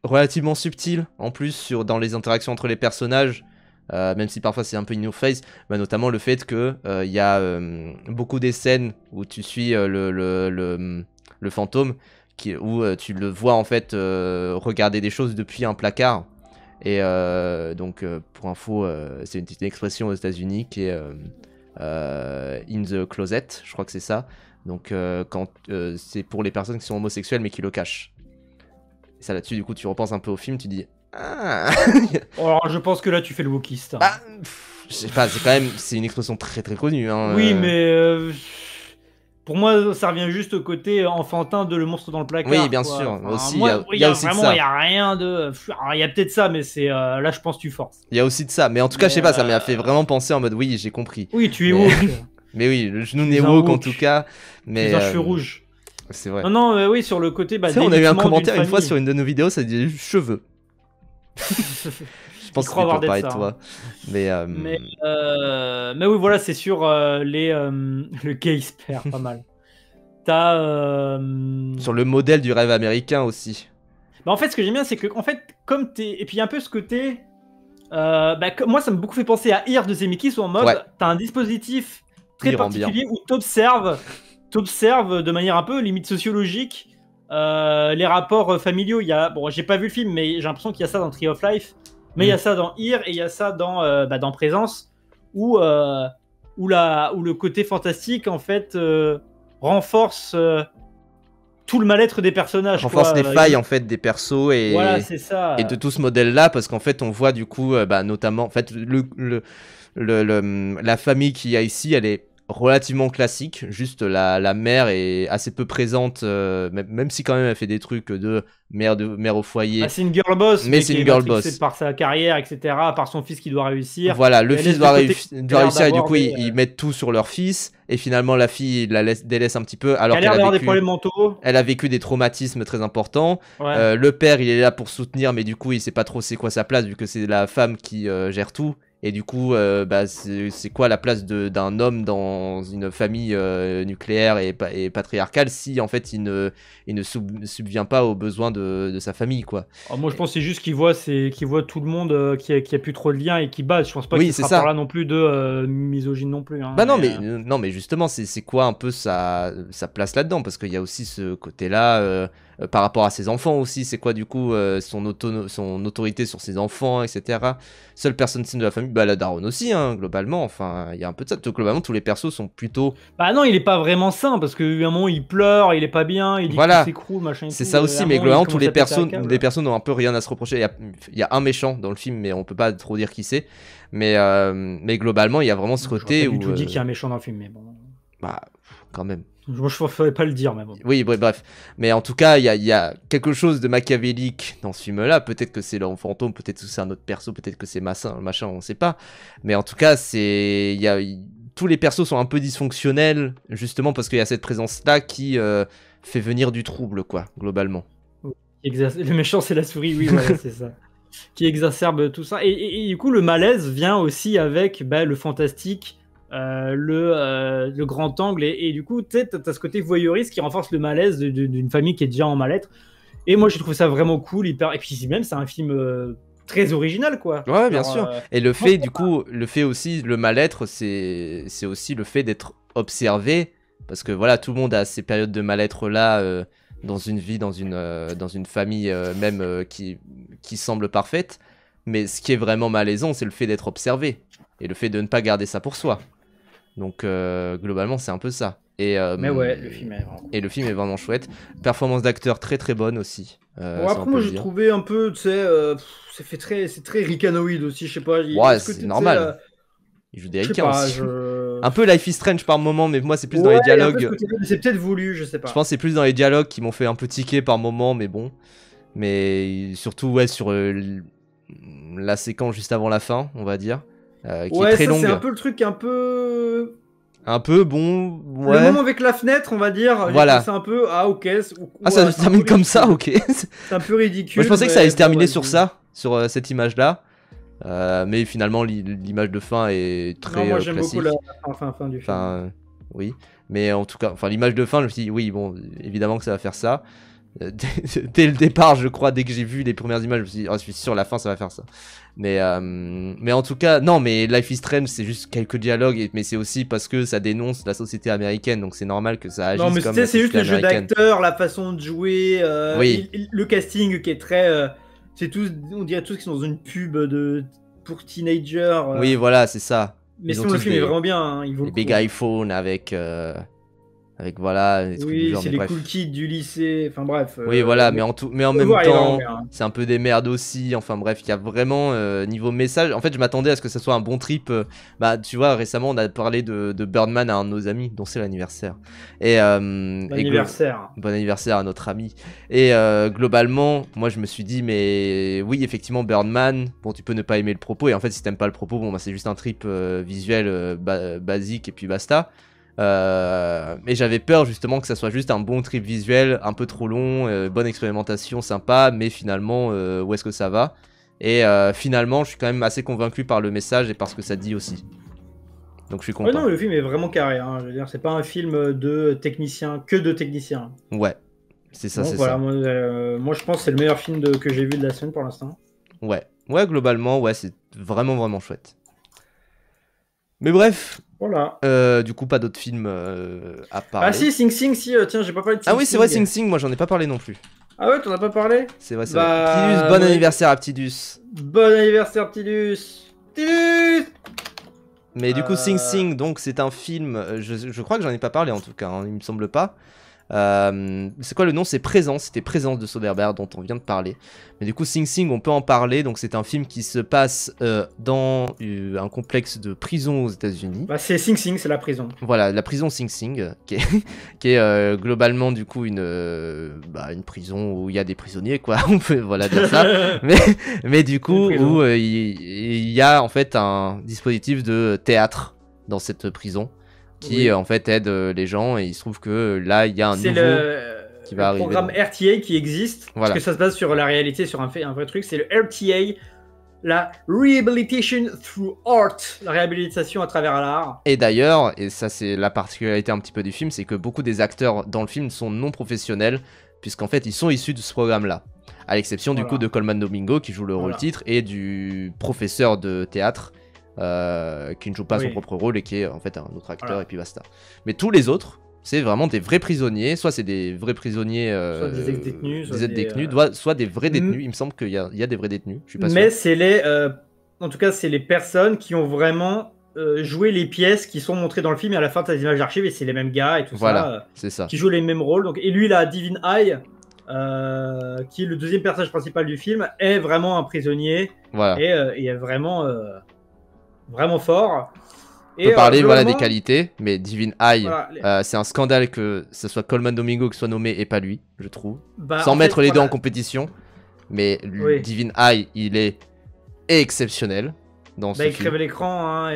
relativement subtil en plus dans les interactions entre les personnages, même si parfois c'est un peu in your face, notamment le fait que il y a beaucoup des scènes où tu suis le fantôme où tu le vois en fait regarder des choses depuis un placard. Et donc pour info, c'est une expression aux États-Unis qui est in the closet, je crois que c'est ça. Donc quand c'est pour les personnes qui sont homosexuelles mais qui le cachent. Et ça là-dessus, du coup, tu repenses un peu au film, tu dis alors je pense que là tu fais le wokiste. Je sais pas, c'est une expression très très connue. Hein, oui, mais pour moi, ça revient juste au côté enfantin de le monstre dans le placard. Oui, bien sûr. Aussi, il y a aussi vraiment, il y a rien de. Il y a peut-être ça, mais c'est là, je pense que tu forces. Il y a aussi de ça, mais en tout cas, je sais pas, ça m'a fait vraiment penser en mode oui, j'ai compris. Oui, tu es woke. Mais oui, le genou n'est woke en tout cas. Mais un cheveu rouge. C'est vrai. Non, oui, sur le côté. On a eu un commentaire une fois sur une de nos vidéos, ça disait cheveux. Je pense que c'est pour parler de toi. Mais oui, voilà, c'est sur le gay perd pas mal. T'as sur le modèle du rêve américain aussi. Bah, en fait, ce que j'aime bien, c'est que, en fait, comme t'es. Et puis, il y a un peu ce côté. Moi, ça m'a beaucoup fait penser à Ear de Zemeckis, où en mode, Ouais. t'as un dispositif très Il rend bien. particulier où t'observes de manière un peu limite sociologique les rapports familiaux. Bon, j'ai pas vu le film, mais j'ai l'impression qu'il y a ça dans Tree of Life, mais il y a ça dans Ear et il y a ça dans Présence, où le côté fantastique en fait renforce tout le mal-être des personnages. Renforce les failles en fait des persos Voilà, c'est ça. et de tout ce modèle-là, parce qu'en fait on voit du coup, notamment, en fait la famille qu'il y a ici, elle est relativement classique. Juste la mère est assez peu présente, même si quand même elle fait des trucs de mère au foyer. C'est une girl boss, mais c'est une girl boss par sa carrière, etc., par son fils qui doit réussir. Voilà, le fils doit réussir et du coup mais, ils mettent tout sur leur fils, et finalement la fille délaisse un petit peu, alors qu'elle a l'air d'avoir des problèmes mentaux. Elle a vécu des traumatismes très importants. Ouais. Le père, il est là pour soutenir, mais du coup, il sait pas trop c'est quoi sa place, vu que c'est la femme qui gère tout. Et du coup, c'est quoi la place d'un homme dans une famille nucléaire et patriarcale, si en fait il ne subvient pas aux besoins de sa famille, quoi. Alors moi, je pense que c'est juste qu'il voit tout le monde qui a plus trop de liens et qui bat. Je pense pas Oui, qu'il c'est sera ça. par là non plus de misogyne non plus. Hein, Bah non, mais justement, c'est quoi un peu sa place là-dedans, parce qu'il y a aussi ce côté-là par rapport à ses enfants aussi. C'est quoi du coup son autorité sur ses enfants, etc. Seule personne saine de la famille, bah la daronne aussi, hein, globalement. Enfin, il y a un peu de ça. Globalement, tous les persos sont plutôt. Bah non, il est pas vraiment sain parce qu'à un moment il pleure, il est pas bien, il dit Voilà. qu'il s'écroule, machin. C'est ça aussi, mais globalement, tous les persos n'ont un peu rien à se reprocher. Il y a un méchant dans le film, mais on peut pas trop dire qui c'est. Mais globalement, il y a vraiment ce côté où. Je vous dis qu'il y a un méchant dans le film, mais bon. Bah, quand même. Moi, je ne ferais pas le dire, mais bon. Oui, bref. Mais en tout cas, il y a quelque chose de machiavélique dans ce film-là. Peut-être que c'est l'homme fantôme, peut-être que c'est un autre perso, peut-être que c'est machin, on sait pas. Mais en tout cas, tous les persos sont un peu dysfonctionnels, justement parce qu'il y a cette présence-là qui fait venir du trouble, quoi, globalement. Le méchant, c'est la souris, oui, voilà, c'est ça. Qui exacerbe tout ça. Et du coup, le malaise vient aussi avec le fantastique, le grand angle. Et du coup, tu as ce côté voyeuriste qui renforce le malaise d'une famille qui est déjà en mal-être. Et moi, j'ai trouvé ça vraiment cool. Et puis, même, c'est un film très original, quoi. Ouais, bien sûr. Et le fait, du coup, le mal-être, c'est aussi le fait d'être observé. Parce que voilà, tout le monde a ces périodes de mal-être-là. Dans une vie, dans une famille même qui semble parfaite. Mais ce qui est vraiment malaisant, c'est le fait d'être observé. Et le fait de ne pas garder ça pour soi. Donc globalement, c'est un peu ça. Mais ouais, le film est vraiment cool. Et le film est vraiment chouette. Performance d'acteur très très bonne aussi. Après, moi, j'ai trouvé un peu, tu sais, c'est très ricanoïde aussi, je sais pas. Ouais, c'est normal. Il joue des ricains aussi. Un peu Life is Strange par moment, mais moi c'est plus dans les dialogues. C'est peut-être voulu, je sais pas. Je pense que c'est plus dans les dialogues qui m'ont fait un peu tiquer par moment, mais bon. Mais surtout, ouais, sur la séquence juste avant la fin, on va dire, qui est très longue. C'est un peu le truc un peu bon, ouais. Le moment avec la fenêtre, on va dire. Voilà. C'est un peu ok. Ça se termine comme ça, ok. C'est un peu ridicule. Moi je pensais que ça allait se terminer sur ça, sur cette image-là. Mais finalement, l'image de fin est très non, moi j'aime classique. beaucoup la fin du film. Oui, mais en tout cas, l'image de fin, je me suis dit, oui, bon, évidemment que ça va faire ça. Dès le départ, je crois, dès que j'ai vu les premières images, je me suis dit, oh, je suis sûr, la fin, ça va faire ça. Mais en tout cas, non, mais Life is Strange, c'est juste quelques dialogues, mais c'est aussi parce que ça dénonce la société américaine, donc c'est normal que ça agisse comme la société américaine. Non, mais c'est juste le jeu d'acteur, la façon de jouer, le casting qui est très... on dirait tous qu'ils sont dans une pub pour teenagers. Oui, voilà, c'est ça. Mais sinon, le film est vraiment bien. Hein, il vaut les big iPhone avec voilà des trucs du genre, c'est les cool kids du lycée, enfin bref. Oui, voilà, mais en même temps, c'est un peu des merdes aussi. Enfin bref, il y a vraiment niveau message. En fait, je m'attendais à ce que ça soit un bon trip. Tu vois, récemment, on a parlé de Birdman à un de nos amis, dont c'est l'anniversaire. Bon anniversaire. Bon anniversaire à notre ami. Et globalement, moi, je me suis dit, mais oui, effectivement, Birdman. Bon, tu peux ne pas aimer le propos. Et en fait, si t'aimes pas le propos, bon, c'est juste un trip visuel basique et puis basta. Mais j'avais peur justement que ça soit juste un bon trip visuel, un peu trop long, bonne expérimentation, sympa, mais finalement où est-ce que ça va? Et finalement je suis quand même assez convaincu par le message et par ce que ça dit aussi. Donc je suis content. Ouais, non, le film est vraiment carré, hein. Je veux dire, c'est pas un film de technicien, que de technicien. Ouais, C'est ça, Bon, c'est voilà, ça. moi, je pense que c'est le meilleur film que j'ai vu de la semaine pour l'instant. Ouais. Ouais, globalement, ouais, c'est vraiment, vraiment chouette. Mais bref, Voilà. du coup, pas d'autres films à Ah parler. si, Sing Sing, si, tiens, j'ai pas parlé de Sing Ah oui, c'est vrai, Sing Sing. Sing, moi j'en ai pas parlé non plus. Ah ouais, t'en as pas parlé? C'est vrai, c'est vrai. Bah, Ptidus, bon ouais. anniversaire à Ptidus. Bon anniversaire, Tidus! Tidus! Mais du coup, Sing Sing, donc c'est un film, je crois que j'en ai pas parlé en tout cas, hein, il me semble pas. C'est quoi le nom? C'est Présence, c'était Présence de Soderbergh dont on vient de parler. Mais du coup, Sing Sing, on peut en parler. Donc, c'est un film qui se passe dans un complexe de prison aux États-Unis. Bah, c'est Sing Sing, c'est la prison. Voilà, la prison Sing Sing, qui est globalement du coup une prison où il y a des prisonniers, quoi. On peut voilà dire ça. mais du coup, où il y a en fait un dispositif de théâtre dans cette prison qui en fait aide les gens, et il se trouve que là il y a un nouveau qui va arriver. C'est le programme RTA qui existe, voilà. parce que ça se base sur la réalité, sur un vrai truc, c'est le RTA, la Rehabilitation Through Art, la réhabilitation à travers l'art. Et d'ailleurs, et ça c'est la particularité un petit peu du film, c'est que beaucoup des acteurs dans le film sont non professionnels, puisqu'en fait ils sont issus de ce programme-là. À l'exception du coup de Colman Domingo qui joue le rôle titre, et du professeur de théâtre qui ne joue pas son propre rôle et qui est en fait un autre acteur, et puis basta. Mais tous les autres, c'est vraiment des vrais prisonniers, soit c'est des vrais prisonniers, soit des ex-détenus, soit des vrais détenus. Il me semble qu'il y a des vrais détenus, je suis pas sûr. Mais c'est en tout cas, c'est les personnes qui ont vraiment joué les pièces qui sont montrées dans le film, et à la fin, tu as des images d'archives et c'est les mêmes gars et tout ça, c'est ça, qui jouent les mêmes rôles. Donc, et lui, là, Divine Eye, qui est le deuxième personnage principal du film, est vraiment un prisonnier, et est vraiment fort. On peut parler des qualités, mais Divine Eye, c'est un scandale que ce soit Colman Domingo qui soit nommé et pas lui, je trouve. Sans mettre les deux en compétition, mais Divine Eye, il est exceptionnel dans ce film. Il crève l'écran, hein,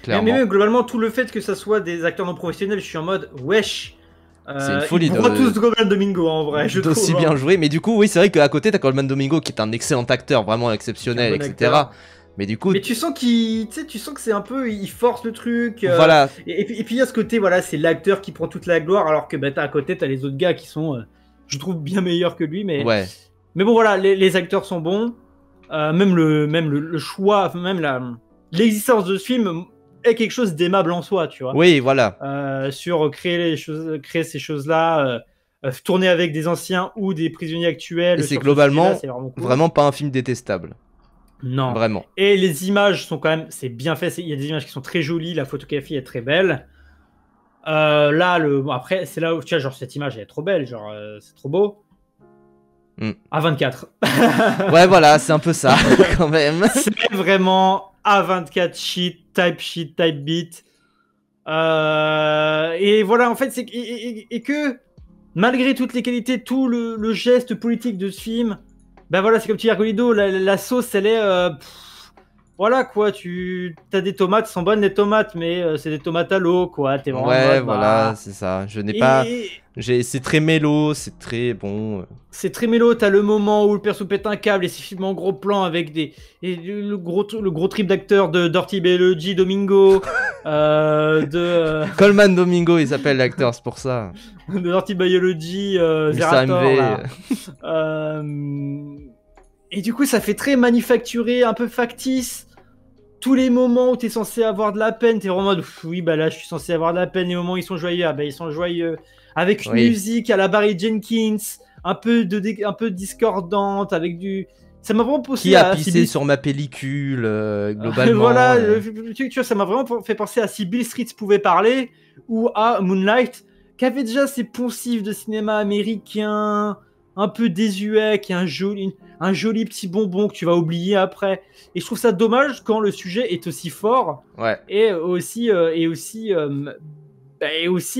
clairement. Mais même globalement, tout le fait que ça soit des acteurs non professionnels, je suis en mode wesh. C'est une folie ils voient tous Colman Domingo en vrai, je trouve. D'aussi bien joué, mais du coup, oui, c'est vrai qu'à côté, t'as Colman Domingo qui est un excellent acteur, vraiment exceptionnel, etc. Mais du coup, tu sens que c'est un peu, il force le truc. Voilà. Et puis il y a ce côté, voilà, c'est l'acteur qui prend toute la gloire, alors que à côté t'as les autres gars qui sont, je trouve, bien meilleurs que lui, mais. Ouais. Mais bon voilà, les acteurs sont bons, même le choix, même l'existence de ce film est quelque chose d'aimable en soi, tu vois. Oui, voilà. Sur créer ces choses-là. Tourner avec des anciens ou des prisonniers actuels. Et c'est globalement cool. Vraiment pas un film détestable. Non. Vraiment. Et les images sont quand même, c'est bien fait. Il y a des images qui sont très jolies. La photographie est très belle. Là, après, c'est là où, tu vois, genre, cette image elle est trop belle. Genre, c'est trop beau. A24. Ouais, voilà, c'est un peu ça, quand même. C'est vraiment A24 type beat. Et voilà, en fait, c'est et que malgré toutes les qualités, tout le geste politique de ce film, voilà, c'est comme tu dis, Argolido, la sauce, elle est. Voilà quoi, tu as des tomates, elles sont bonnes les tomates, mais c'est des tomates à l'eau quoi. T'es vraiment voilà, c'est ça. Je n'ai pas. C'est très mélo, c'est très bon. C'est très mélo, t'as le moment où le perso pète un câble et c'est filmé en gros plan avec le gros trip d'acteurs de Dirty Biology Domingo, Colman Domingo, il s'appelle l'acteur, c'est pour ça. De Dirty Biology, Zerator, et du coup, ça fait très manufacturé, un peu factice. Tous les moments où t'es censé avoir de la peine, t'es vraiment en mode oui, là, je suis censé avoir de la peine. Les moments où ils sont joyeux, ils sont joyeux. Avec une musique à la Barry Jenkins, un peu discordante, avec du. Ça m'a vraiment poussé qui a pissé sur ma pellicule, globalement. Voilà, tu vois, ça m'a vraiment fait penser à si Bill Street pouvait parler, ou à Moonlight, qui avait déjà ses poncifs de cinéma américain, un peu désuet, qui est un joli petit bonbon que tu vas oublier après. Et je trouve ça dommage quand le sujet est aussi fort et aussi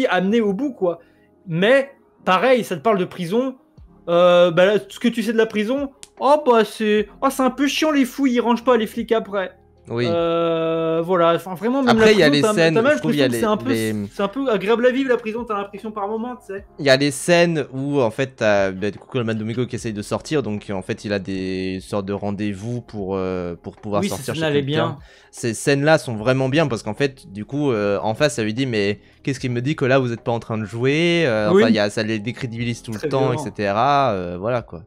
amené au bout, quoi. Mais pareil, ça te parle de prison. Là, ce que tu sais de la prison, c'est un peu chiant les fouilles, ils rangent pas les flics après. Oui. Voilà, enfin vraiment, même Après, il y a la prison, les scènes, t'as même je trouve, il y a l'impression que les... c'est un peu agréable à vivre la prison, t'as l'impression par moment, tu sais. Il y a les scènes où en fait t'as du coup Colman Domingo qui essaye de sortir, donc en fait il a des sortes de rendez-vous pour pouvoir Oui, cette sortir scène chez elle est quelqu'un. bien. Ces scènes-là sont vraiment bien parce qu'en fait du coup en face ça lui dit mais qu'est-ce qui me dit que là vous êtes pas en train de jouer, enfin Oui, ça les décrédibilise tout le très temps, violent. etc. Voilà quoi.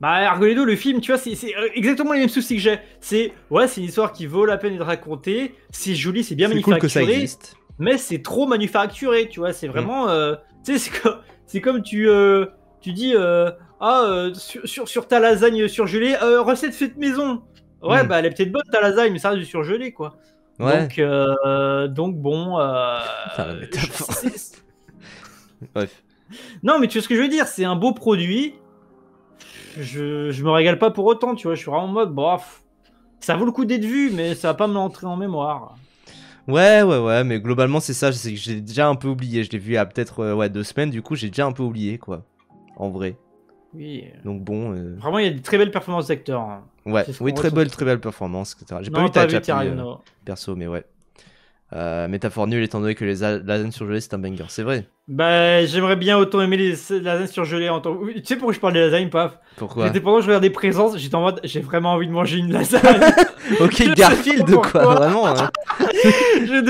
Bah, Argoledo, le film, tu vois, c'est exactement les mêmes soucis que j'ai. Ouais, c'est une histoire qui vaut la peine d'être racontée. C'est joli, c'est bien C'est cool que ça manufacturé, existe. mais c'est trop manufacturé, tu vois. C'est vraiment. Tu sais, c'est comme tu dis sur ta lasagne surgelée, recette faite maison. Ouais, Mm. bah, elle est peut-être bonne ta lasagne, mais ça reste du surgelé, quoi. Ouais. Donc bon. Putain, la métaphore. Bref. Non, mais tu vois ce que je veux dire, c'est un beau produit. Je me régale pas pour autant, tu vois. Je suis vraiment en mode, bof. Ça vaut le coup d'être vu, mais ça va pas me l'entrer en mémoire. Ouais, mais globalement c'est ça, c'est que j'ai déjà un peu oublié. Je l'ai vu il y a peut-être 2 semaines, du coup j'ai déjà un peu oublié quoi. En vrai. Oui. Donc bon. Vraiment, il y a de très belles performances d'acteurs. Hein. Ouais, C'est ce oui, qu'on très ressent. belle performance, etc. J'ai pas Non, vu pas ta Veterano. perso, mais ouais. Métaphore nulle étant donné que les lasagnes surgelées c'est un banger, c'est vrai. Bah, j'aimerais bien autant aimer les lasagnes surgelées en tant que... Tu sais pourquoi je parle des lasagnes, paf? Pourquoi? J'étais pendant que je regardais Présence, j'étais en mode, j'ai vraiment envie de manger une lasagne. Ok, Je sais Garfield pas quoi, pourquoi. vraiment. Hein.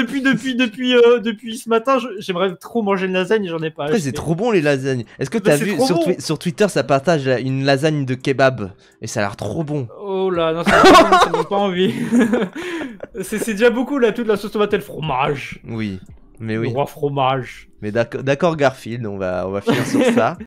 Depuis ce matin, j'aimerais trop manger une lasagne et j'en ai pas Après, c'est acheté. trop bon les lasagnes. Est-ce que Bah, t'as c'est vu trop bon. sur Twitter, ça partage une lasagne de kebab et ça a l'air trop bon. Oh là, non, ça me donne pas envie. C'est déjà beaucoup là, toute la sauce tomate et le fromage. Oui, mais Le oui. roi fromage. Mais d'accord, Garfield, on va finir sur ça.